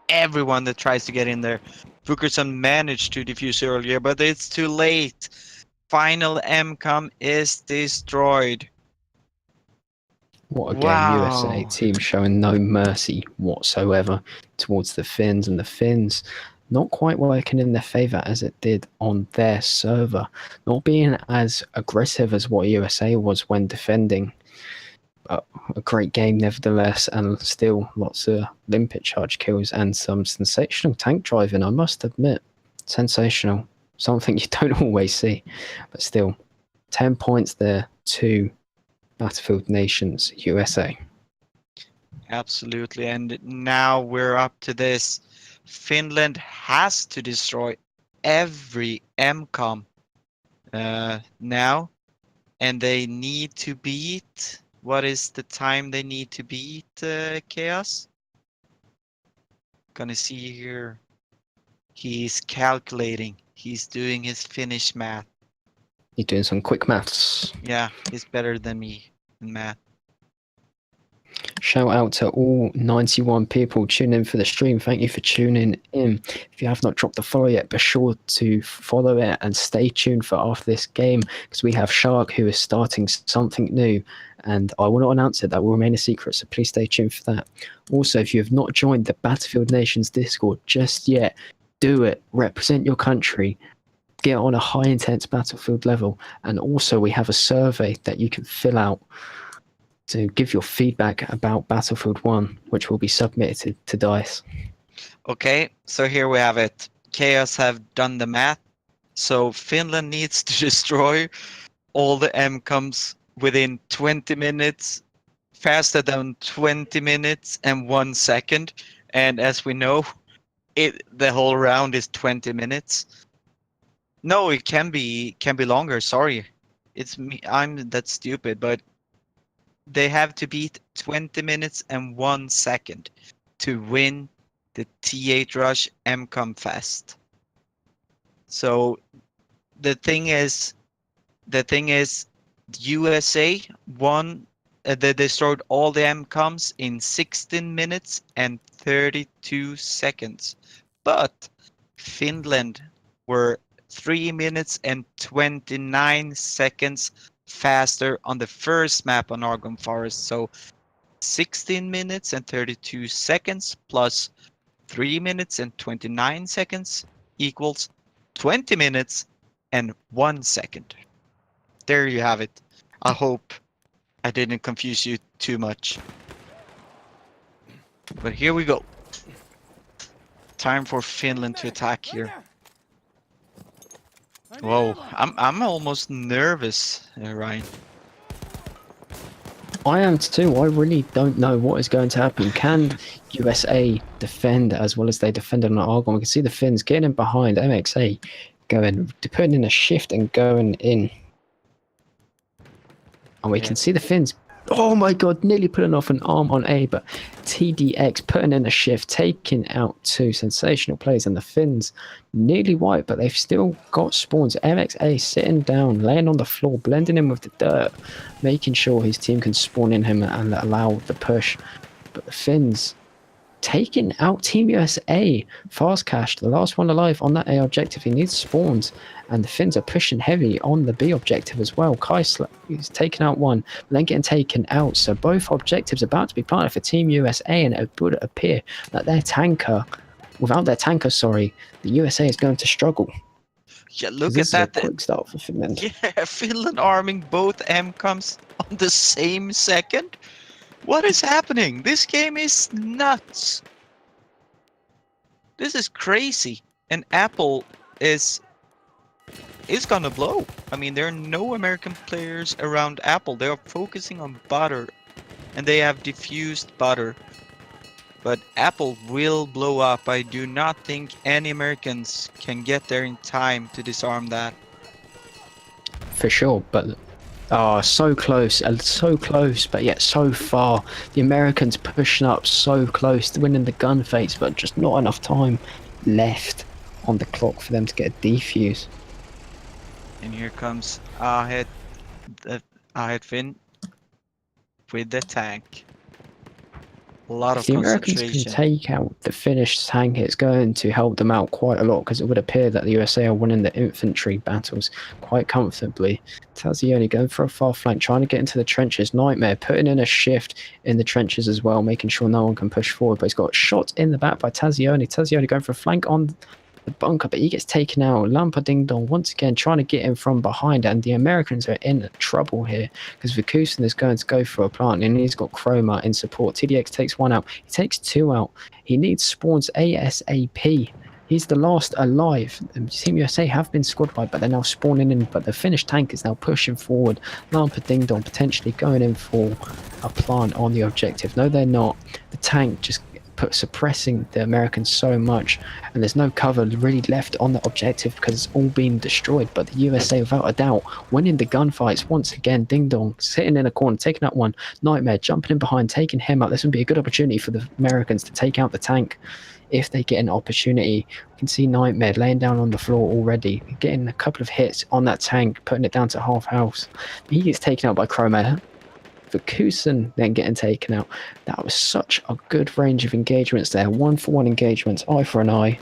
Speaker 2: everyone that tries to get in there. Bookerson managed to defuse earlier, but it's too late. Final MCOM is destroyed.
Speaker 3: What a game.
Speaker 2: Wow.
Speaker 3: USA team showing no mercy whatsoever towards the Finns, and the Finns not quite working in their favour as it did on their server. Not being as aggressive as what USA was when defending. But a great game nevertheless, and still lots of limpet charge kills and some sensational tank driving, I must admit. Sensational. Something you don't always see, but still, 10 points there to Battlefield Nations USA.
Speaker 2: Absolutely. And now we're up to this. Finland has to destroy every MCOM now, and they need to beat. What is the time they need to beat Chaos? Gonna see here. He's calculating. He's doing his Finnish math.
Speaker 3: You're doing some quick maths.
Speaker 2: Yeah, he's better than me in math.
Speaker 3: Shout out to all 91 people tuning in for the stream. Thank you for tuning in. If you have not dropped the follow yet, be sure to follow it and stay tuned for after this game, because we have Shark who is starting something new, and I will not announce it. That will remain a secret, so please stay tuned for that. Also, if you have not joined the Battlefield Nations Discord just yet, do it. Represent your country. Get on a high intense Battlefield level. And also we have a survey that you can fill out to give your feedback about Battlefield 1, which will be submitted to DICE.
Speaker 2: Okay, so here we have it. Chaos have done the math. So Finland needs to destroy all the MCOMs within 20 minutes, faster than 20 minutes and 1 second. And as we know, the whole round is 20 minutes. No, it can be longer. Sorry, it's me. I'm that stupid. But they have to beat 20 minutes and 1 second to win the T8 Rush MCOMFEST. So the thing is, USA won. They destroyed all the MCOMs in 16 minutes and 32 seconds. But Finland were 3 minutes and 29 seconds faster on the first map on Argon Forest. So 16 minutes and 32 seconds plus 3 minutes and 29 seconds equals 20 minutes and 1 second. There you have it. I hope I didn't confuse you too much. But here we go. Time for Finland to attack here. Whoa, I'm almost nervous, Ryan.
Speaker 3: I am too. I really don't know what is going to happen. Can USA defend as well as they defended on Argon? We can see the Finns getting in behind. MXA going, putting in a shift and going in. And we can see the Finns. Oh my god, nearly putting off an arm on A, but TDX putting in a shift, taking out 2 sensational plays, and the Finns nearly white, but they've still got spawns. MXA sitting down, laying on the floor, blending in with the dirt, making sure his team can spawn in him and allow the push. But the Finns taking out Team USA. Fast Cash, the last one alive on that A objective. He needs spawns, and the Finns are pushing heavy on the B objective as well. Kaisla is taking out one, but then getting taken out. So both objectives about to be planted for Team USA, and it would appear that their tanker, without their tanker, sorry, the USA is going to struggle.
Speaker 2: Yeah, look at that.
Speaker 3: Quick start for Finland.
Speaker 2: Yeah, Finland arming both MCOMs on the same second. What is happening? This game is nuts. This is crazy. And Apple is gonna blow. I mean, there are no American players around Apple. They are focusing on butter, and they have diffused butter. But Apple will blow up. I do not think any Americans can get there in time to disarm that.
Speaker 3: For sure, but so close, but yet so far. The Americans pushing up so close to winning the gun fights, but just not enough time left on the clock for them to get a defuse.
Speaker 2: And here comes Ahead Finn with the tank. A lot of
Speaker 3: If the Americans
Speaker 2: concentration.
Speaker 3: can take out the Finnish tank, it's going to help them out quite a lot, because it would appear that the USA are winning the infantry battles quite comfortably. Tazione going for a far flank, trying to get into the trenches. Nightmare putting in a shift in the trenches as well, making sure no one can push forward, but he's got shot in the back by Tazione. Tazione going for a flank on the bunker, but he gets taken out. Lampa Ding Dong once again trying to get him from behind, and the Americans are in trouble here because Vikusin is going to go for a plant, and he's got Chroma in support. TDX takes one out, he takes 2 out. He needs spawns ASAP, He's the last alive. Team USA have been squad wiped, but they're now spawning in. But the Finnish tank is now pushing forward. Lampa Ding Dong potentially going in for a plant on the objective. No, they're not. The tank just suppressing the Americans so much, and there's no cover really left on the objective because it's all been destroyed. But the USA, without a doubt, winning the gunfights once again. Ding Dong sitting in a corner, taking out one. Nightmare jumping in behind, taking him out. This would be a good opportunity for the Americans to take out the tank if they get an opportunity. We can see Nightmare laying down on the floor already, getting a couple of hits on that tank, putting it down to half health. He gets taken out by Chroma. Vakusin then getting taken out. That was such a good range of engagements there. 1-for-1 engagements, eye for an eye.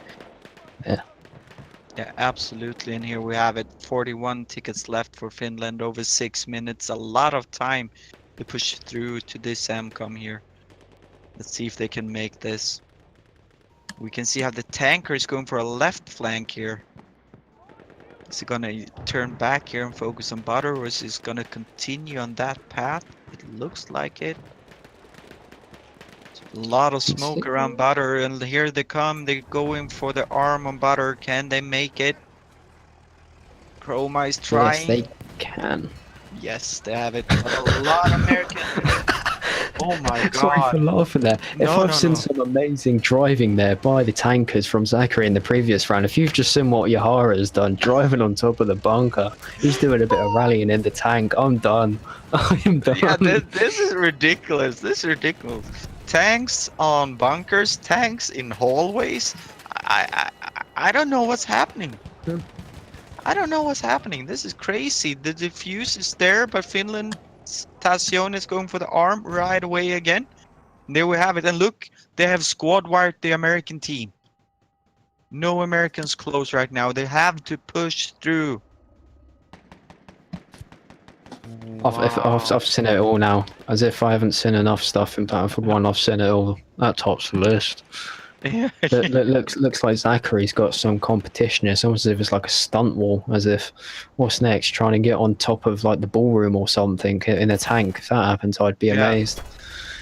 Speaker 2: Yeah, absolutely. And here we have it. 41 tickets left for Finland, over 6 minutes. A lot of time to push through to this MCOM here. Let's see if they can make this. We can see how the tanker is going for a left flank here. Is he gonna turn back here and focus on butter, or is he gonna continue on that path? It looks like it. A lot of smoke around butter, and here they come. They're going for the arm on butter. Can they make it? Chroma is trying.
Speaker 3: Yes, they can.
Speaker 2: Yes, they have it. But a lot of Americans. Oh my god.
Speaker 3: Sorry for laughing there. If
Speaker 2: No,
Speaker 3: I've
Speaker 2: no,
Speaker 3: seen
Speaker 2: no.
Speaker 3: some amazing driving there by the tankers from Zachary in the previous round, if you've just seen what Yahara has done, driving on top of the bunker, he's doing a bit of rallying in the tank. I'm done. I'm done.
Speaker 2: Yeah, this is ridiculous. This is ridiculous. Tanks on bunkers, tanks in hallways. I don't know what's happening. I don't know what's happening. This is crazy. The defuse is there, but Finland, Tazione is going for the arm right away again. There we have it. And look, they have squad wiped the American team. No Americans close right now. They have to push through.
Speaker 3: I've seen it all now. As if I haven't seen enough stuff in Battlefield 1, I've seen it all. That tops the list. Looks like Zachary's got some competition. It's almost as if it's like a stunt wall, as if what's next, trying to get on top of like the ballroom or something in a tank. If that happens, I'd be amazed.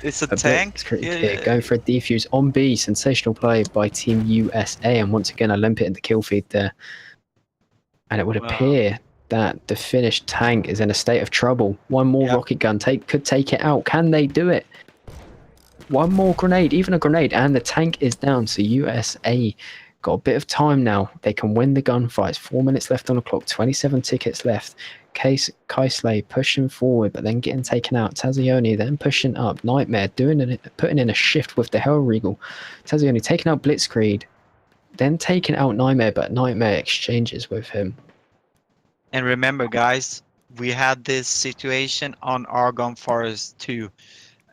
Speaker 2: It's a tank.
Speaker 3: Going for a defuse on B. Sensational play by Team USA, and once again I limp it in the kill feed there. And it would appear that the Finnish tank is in a state of trouble. One more rocket gun could take it out. Can they do it? One more grenade, even a grenade, and the tank is down. So USA got a bit of time now. They can win the gunfights. 4 minutes left on the clock, 27 tickets left. Kaisley pushing forward, but then getting taken out. Tazione then pushing up. Nightmare putting in a shift with the Hellregal. Tazione taking out Blitzkrieg, then taking out Nightmare, but Nightmare exchanges with him.
Speaker 2: And remember, guys, we had this situation on Argonne Forest too.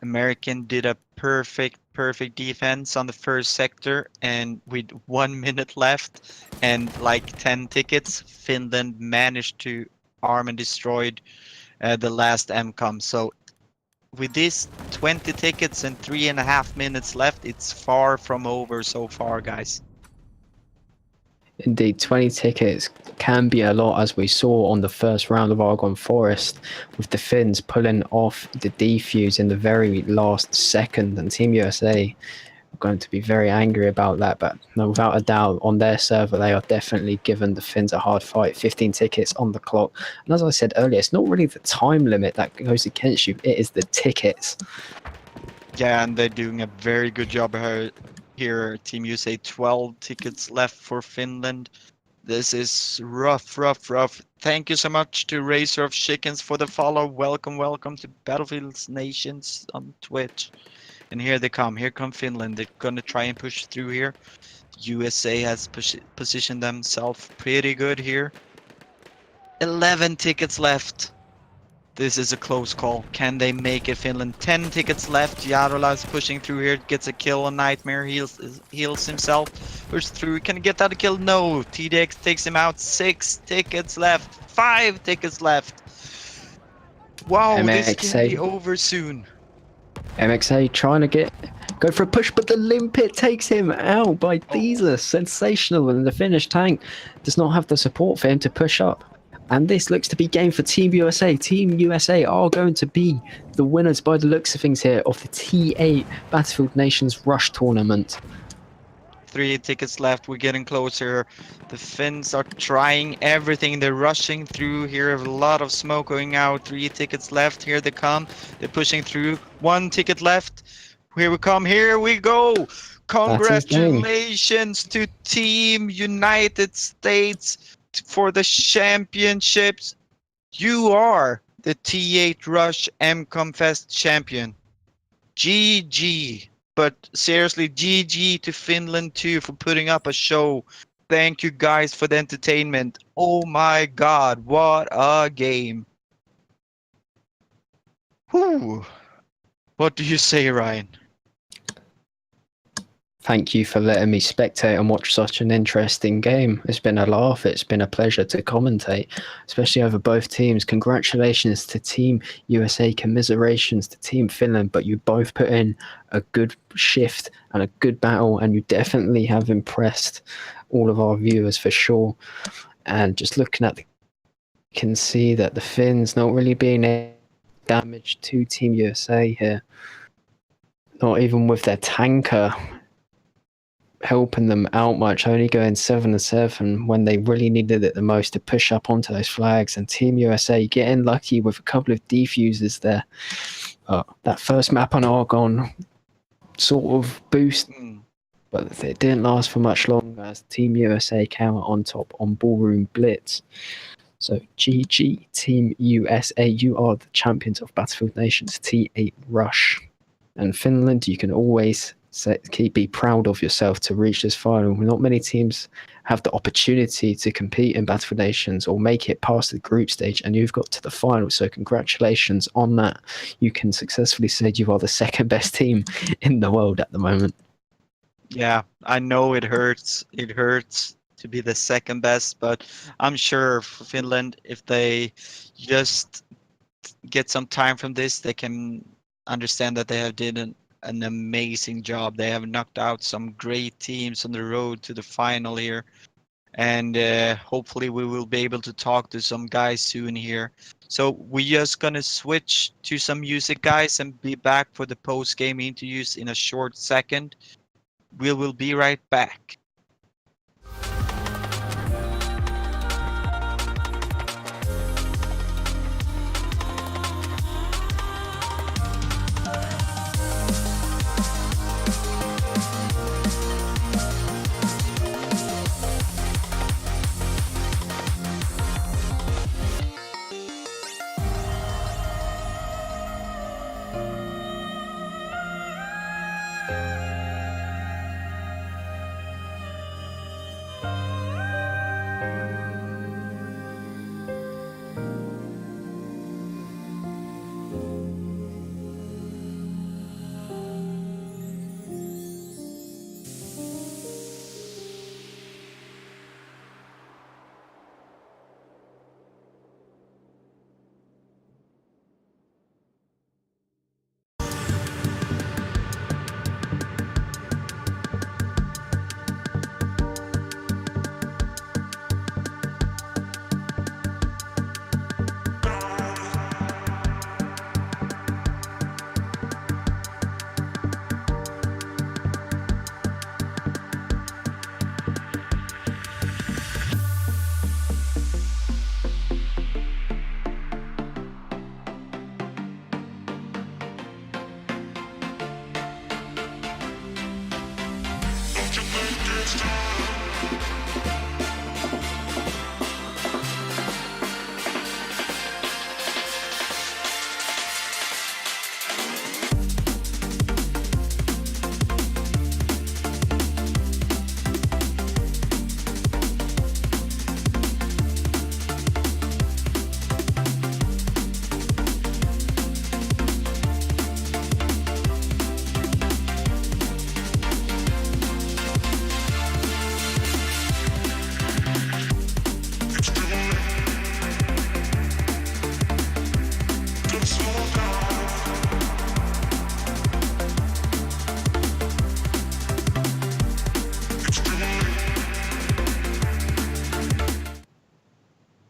Speaker 2: American did a perfect defense on the first sector, and with 1 minute left and like 10 tickets, Finland managed to arm and destroyed the last MCOM. So with this 20 tickets and 3.5 minutes left, it's far from over so far, guys.
Speaker 3: Indeed, 20 tickets can be a lot, as we saw on the first round of Argonne Forest, with the Finns pulling off the defuse in the very last second, and Team USA are going to be very angry about that. But no, without a doubt, on their server, they are definitely giving the Finns a hard fight. 15 tickets on the clock. And as I said earlier, it's not really the time limit that goes against you, it is the tickets.
Speaker 2: Yeah, and they're doing a very good job here. Team USA, 12 tickets left for Finland. This is rough. Thank you so much to Razor of Chickens for the follow. Welcome to BFNations on Twitch. And here they come. Here come Finland. They're gonna try and push through here. USA has positioned themselves pretty good here. 11 tickets left. This is a close call. Can they make it, Finland? 10 tickets left. Jarola is pushing through here. Gets a kill on Nightmare. Heals himself. Pushes through. Can he get that kill? No. TDX takes him out. 6 tickets left. 5 tickets left. Wow, this can be over soon.
Speaker 3: MXA trying to go for a push, but the limpet takes him out by Thesa. Sensational, and the Finnish tank does not have the support for him to push up. And this looks to be game for Team USA. Team USA are going to be the winners by the looks of things here of the T8 Battlefield Nations Rush Tournament.
Speaker 2: 3 tickets left. We're getting closer. The Finns are trying everything. They're rushing through here. A lot of smoke going out. 3 tickets left. Here they come. They're pushing through. 1 ticket left. Here we come. Here we go.
Speaker 3: That is game.
Speaker 2: Congratulations to Team United States for the championships. You are the T8 Rush MCOMFEST champion. GG. But seriously, GG to Finland too for putting up a show. Thank you guys for the entertainment. Oh my god, what a game. Whew. What do you say, Ryan?
Speaker 3: Thank you for letting me spectate and watch such an interesting game. It's been a laugh. It's been a pleasure to commentate, especially over both teams. Congratulations to Team USA, commiserations to Team Finland, but you both put in a good shift and a good battle, and you definitely have impressed all of our viewers for sure. And just looking at you can see that the Finns not really being any damage to Team USA here. Not even with their tanker helping them out much, only going 7-7 when they really needed it the most to push up onto those flags. And Team USA getting lucky with a couple of defusers there. That first map on Argon sort of boost, but it didn't last for much longer as Team USA came out on top on Ballroom Blitz. So GG Team USA, you are the champions of Battlefield Nations T8 Rush. And Finland, you can always be proud of yourself to reach this final. Not many teams have the opportunity to compete in Battlefield Nations or make it past the group stage, and you've got to the final, so congratulations on that. You can successfully say you are the second best team in the world at the moment.
Speaker 2: Yeah, I know it hurts. It hurts to be the second best, but I'm sure for Finland, if they just get some time from this, they can understand that they have did an amazing job. They have knocked out some great teams on the road to the final here, and hopefully we will be able to talk to some guys soon here. So we're just gonna switch to some music, guys, and be back for the post-game interviews in a short second. We will be right back.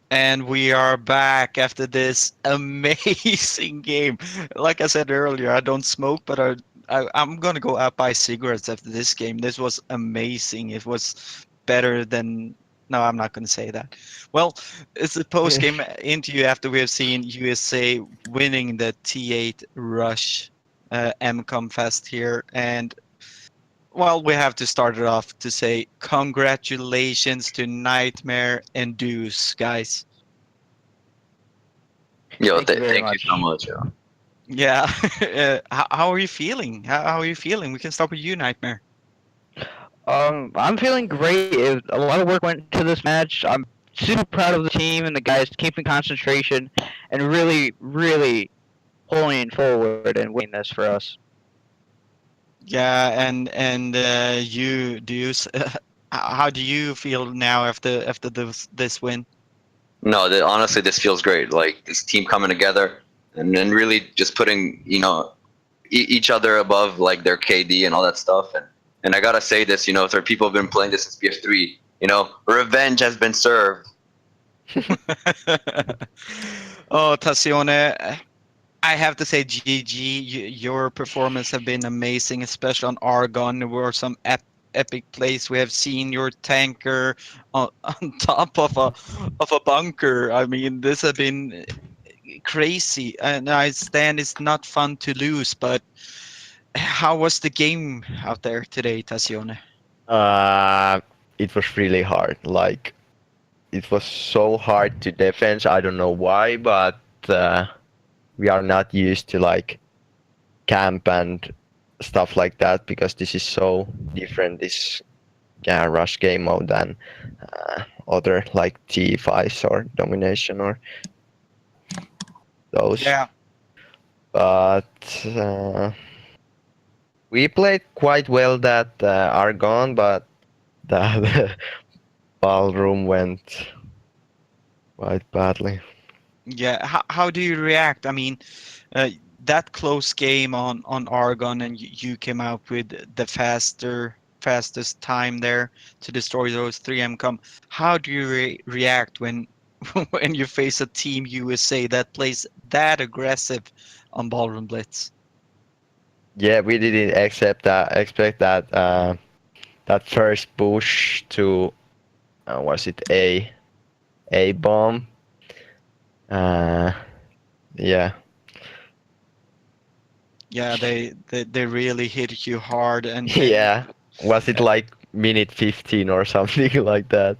Speaker 2: And we are back after this amazing game. Like I said earlier, I don't smoke, but I'm gonna go out buy cigarettes after this game. This was amazing. It was better than. No, I'm not gonna say that. Well, it's a post game interview after we have seen USA winning the T8 Rush MCOMFEST here, and well, we have to start it off to say congratulations to Nightmare and Deuce, guys.
Speaker 4: Yo,
Speaker 5: Thank you very
Speaker 4: thank you
Speaker 5: much.
Speaker 4: so much, yo.
Speaker 2: Yeah, how are you feeling? How are you feeling? We can start with you, Nightmare.
Speaker 5: I'm feeling great. A lot of work went into this match. I'm super proud of the team and the guys keeping concentration and really, really pulling forward and winning this for us.
Speaker 2: Yeah, and you do you how do you feel now after this win?
Speaker 4: No, honestly, this feels great. Like this team coming together and then really just putting, each other above like their KD and all that stuff. And I gotta say this, if people have been playing this since BF3, revenge has been served.
Speaker 2: Oh, Tazione, I have to say GG. Your performance have been amazing, especially on Argon. There were some epic plays. We have seen your tanker on top of a bunker. I mean, this has been crazy. And I understand it's not fun to lose, but how was the game out there today, Tazione?
Speaker 6: It was really hard. Like, it was so hard to defend. I don't know why, but we are not used to like camp and stuff like that because this is so different. This rush game mode than other like T5s or domination or those.
Speaker 2: Yeah.
Speaker 6: But we played quite well that Argon, but the ballroom went quite badly.
Speaker 2: Yeah, how do you react? I mean, that close game on Argon, and you came out with the fastest time there to destroy those 3M. How do you react when when you face a team USA that plays that aggressive on Ballroom Blitz?
Speaker 6: Yeah, we didn't expect that that first push to was it A bomb? Yeah.
Speaker 2: Yeah, they really hit you hard, and
Speaker 6: Yeah. Was it like minute 15 or something like that?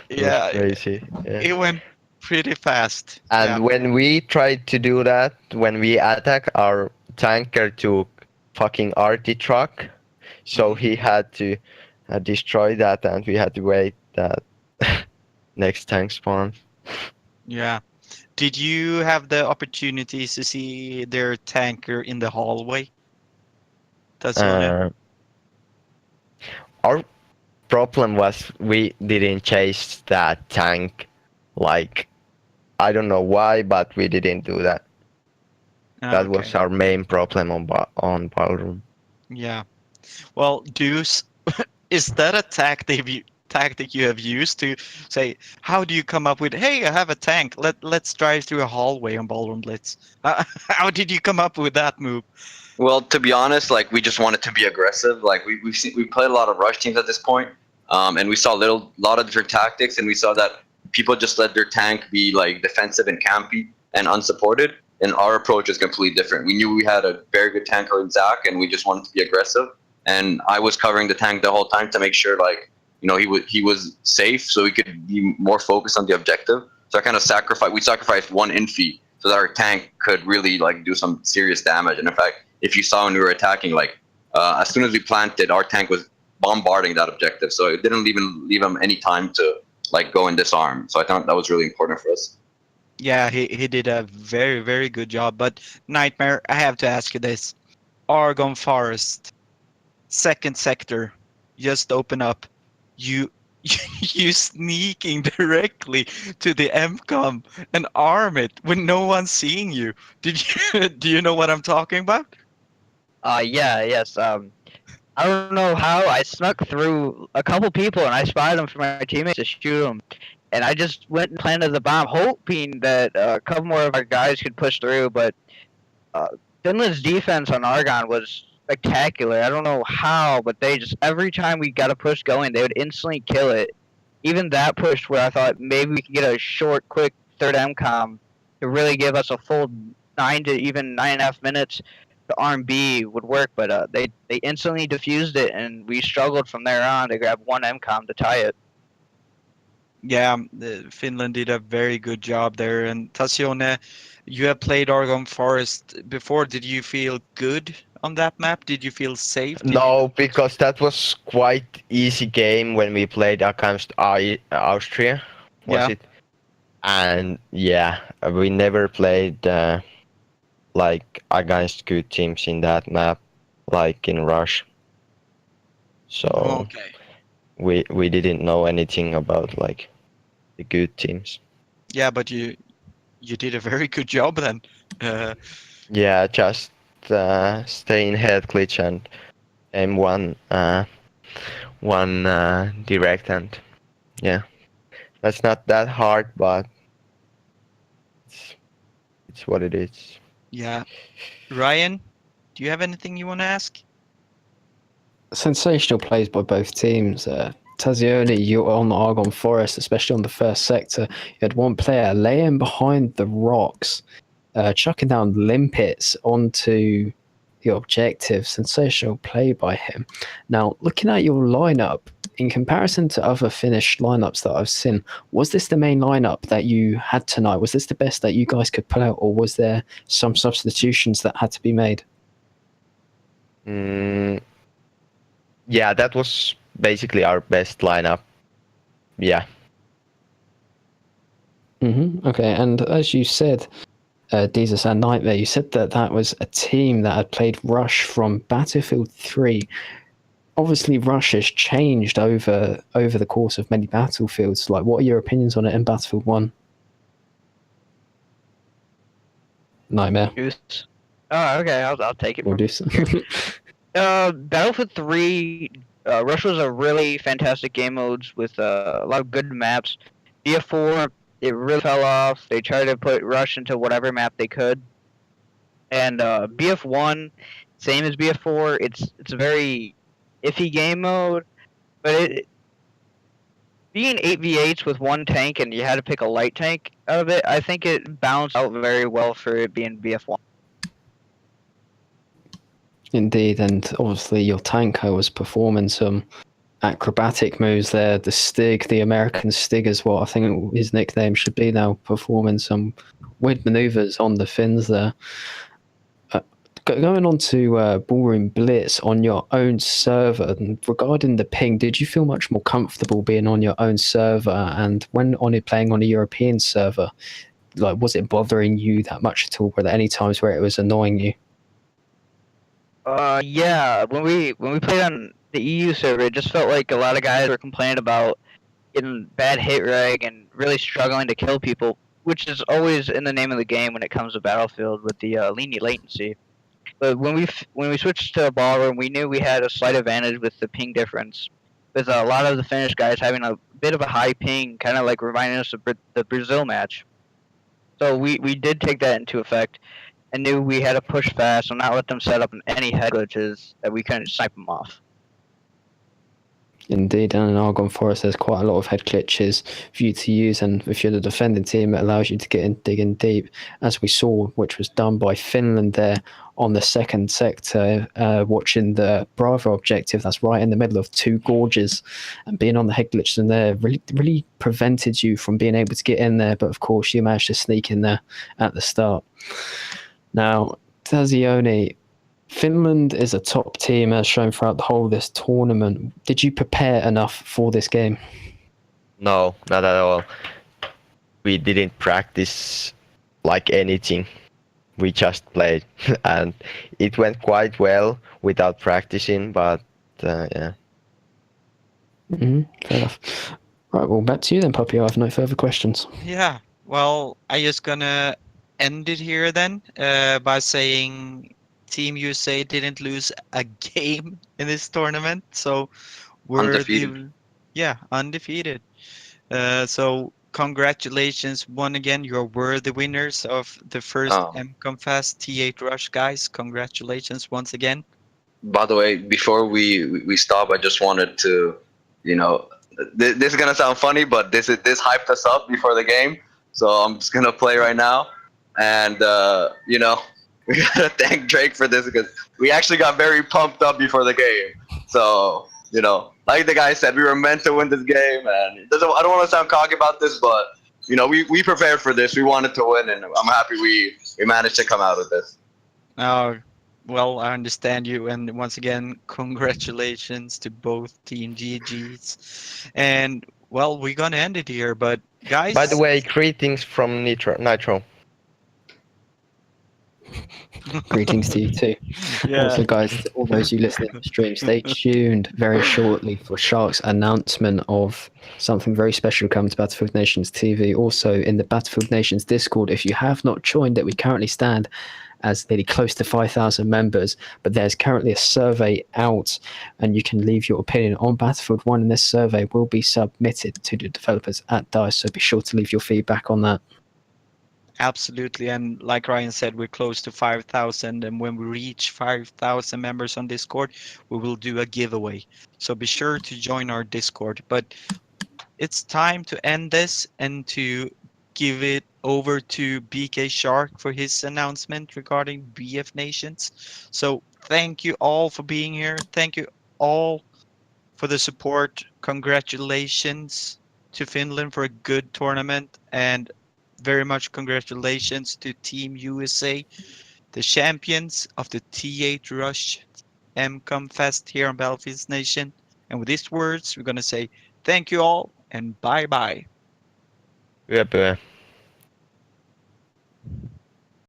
Speaker 6: It was
Speaker 2: yeah,
Speaker 6: crazy. Yeah.
Speaker 2: it went pretty fast.
Speaker 6: And
Speaker 2: Yeah.
Speaker 6: when we tried to do that, when we attack our tanker to fucking RT truck, so he had to destroy that, and we had to wait that next tank spawn.
Speaker 2: Yeah. Did you have the opportunities to see their tanker in the hallway? That's
Speaker 6: Our problem was we didn't chase that tank. Like, I don't know why, but we didn't do that. That was our main problem on ballroom.
Speaker 2: Yeah. Well, Deuce, is that a tactic you have used to say, how do you come up with, hey, I have a tank, let's drive through a hallway on Ballroom Blitz? How did you come up with that move?
Speaker 4: Well, to be honest, like we just wanted to be aggressive. Like we played a lot of rush teams at this point, and we saw a lot of different tactics, and we saw that people just let their tank be like defensive and campy and unsupported. And our approach is completely different. We knew we had a very good tanker in Zach, and we just wanted to be aggressive. And I was covering the tank the whole time to make sure, like, he was safe, so we could be more focused on the objective. So I kind of sacrificed one infi so that our tank could really like do some serious damage. And in fact, if you saw when we were attacking, like as soon as we planted, our tank was bombarding that objective. So it didn't even leave him any time to like go and disarm. So I thought that was really important for us.
Speaker 2: Yeah, he did a very, very good job. But Nightmare, I have to ask you this. Argon Forest, second sector, just open up. You sneaking directly to the MCOM and arm it when no one's seeing you. Do you know what I'm talking about?
Speaker 5: Yes. I don't know how I snuck through a couple people and I spied them for my teammates to shoot them. And I just went and planted the bomb, hoping that a couple more of our guys could push through. But Finland's defense on Argon was spectacular. I don't know how, but they just every time we got a push going, they would instantly kill it. Even that push where I thought maybe we could get a short, quick third MCOM to really give us a full 9 to even 9.5 minutes to R&B would work, but they instantly diffused it, and we struggled from there on to grab one MCOM to tie it.
Speaker 2: Yeah, Finland did a very good job there. And Tazione, you have played Argon Forest before. Did you feel good on that map? Did you feel safe? Did you
Speaker 6: No, because that was quite easy game when we played against Austria, was
Speaker 2: Yeah.
Speaker 6: it? And yeah, we never played like against good teams in that map, like in Rush. So
Speaker 2: Okay.
Speaker 6: we didn't know anything about like the good teams.
Speaker 2: Yeah, but you did a very good job then.
Speaker 6: Yeah, just stay in head glitch and aim one direct, and yeah, that's not that hard, but it's what it is.
Speaker 2: Yeah. Ryan, do you have anything you want to ask?
Speaker 3: Sensational plays by both teams. Tazione, you were on the Argon Forest, especially on the first sector. You had one player laying behind the rocks, chucking down limpets onto the objective. Sensational play by him. Now, looking at your lineup, in comparison to other Finnish lineups that I've seen, was this the main lineup that you had tonight? Was this the best that you guys could pull out, or was there some substitutions that had to be made?
Speaker 6: Yeah, that was basically our best lineup. Yeah.
Speaker 3: Okay, and as you said, Jesus and Nightmare, you said that that was a team that had played Rush from Battlefield 3. Obviously, Rush has changed over the course of many battlefields. Like, what are your opinions on it in Battlefield 1? Nightmare.
Speaker 5: Juice. Oh, okay, I'll take it.
Speaker 3: We'll do so.
Speaker 5: Battlefield 3, Rush was a really fantastic game modes with a lot of good maps. BF4, it really fell off. They tried to put Rush into whatever map they could. And BF1, same as BF4, it's a very iffy game mode, but it being 8v8s with one tank and you had to pick a light tank out of it, I think it balanced out very well for it being BF1.
Speaker 3: Indeed, and obviously your tanker was performing some acrobatic moves there. The Stig, the American Stig is what I think his nickname should be now, performing some weird maneuvers on the Finns there. Going on to Ballroom Blitz on your own server, and regarding the ping, did you feel much more comfortable being on your own server? And when playing on a European server, like, was it bothering you that much at all? Were there any times where it was annoying you?
Speaker 5: Yeah, when we played on the EU server, it just felt like a lot of guys were complaining about getting bad hit reg and really struggling to kill people, which is always in the name of the game when it comes to Battlefield with the lenient latency. But when we switched to Ballroom, we knew we had a slight advantage with the ping difference, with a lot of the Finnish guys having a bit of a high ping, kind of like reminding us of the Brazil match. So we did take that into effect, and knew we had to push fast and not let them set up any head glitches that we couldn't snipe them off.
Speaker 3: Indeed, and in Argon Forest there's quite a lot of head glitches for you to use, and if you're the defending team it allows you to dig in deep, as we saw, which was done by Finland there on the second sector, watching the Bravo objective that's right in the middle of two gorges, and being on the head glitches in there really prevented you from being able to get in there, but of course you managed to sneak in there at the start. Now, Tazione, Finland is a top team as shown throughout the whole of this tournament. Did you prepare enough for this game?
Speaker 6: No, not at all. We didn't practice like anything. We just played, and it went quite well without practicing, but yeah.
Speaker 3: Fair enough. Right, well, back to you then, Puppy. I have no further questions.
Speaker 2: Yeah. Well, I just gonna end it here then by saying Team USA didn't lose a game in this tournament, so we're
Speaker 4: Undefeated.
Speaker 2: undefeated. So congratulations once again. You're the winners of the first
Speaker 4: Oh.
Speaker 2: MCOMFEST T8 Rush, guys. Congratulations once again.
Speaker 4: by the way, before we stop, I just wanted to, you know, this is gonna sound funny, but this hyped us up before the game. So I'm just gonna play right now, and you know, we gotta thank Drake for this because we actually got very pumped up before the game. So you know, like the guy said, we were meant to win this game, and I don't want to sound cocky about this, but you know, we prepared for this. We wanted to win, and I'm happy we managed to come out of this.
Speaker 2: Oh, well, I understand you, and once again, congratulations to both Team GGs. And well, we're gonna end it here, but guys.
Speaker 6: By the way, greetings from Nitro.
Speaker 3: Greetings to you too.
Speaker 2: Yeah.
Speaker 3: Also, guys, to all those who listen to the stream, stay tuned very shortly for Shark's announcement of something very special coming to Battlefield Nations TV. Also, in the Battlefield Nations Discord, if you have not joined it, we currently stand as nearly close to 5,000 members, but there's currently a survey out, and you can leave your opinion on Battlefield 1, and this survey will be submitted to the developers at DICE, so be sure to leave your feedback on that.
Speaker 2: Absolutely, and like Ryan said, we're close to 5,000, and when we reach 5,000 members on Discord, we will do a giveaway. So be sure to join our Discord. But it's time to end this and to give it over to BK Shark for his announcement regarding BFNations. So thank you all for being here. Thank you all for the support. Congratulations to Finland for a good tournament, and very much congratulations to Team USA, the champions of the T8 Rush MCOMFEST here on Battlefield Nation. And with these words, we're going to say thank you all and bye-bye.
Speaker 6: Yep.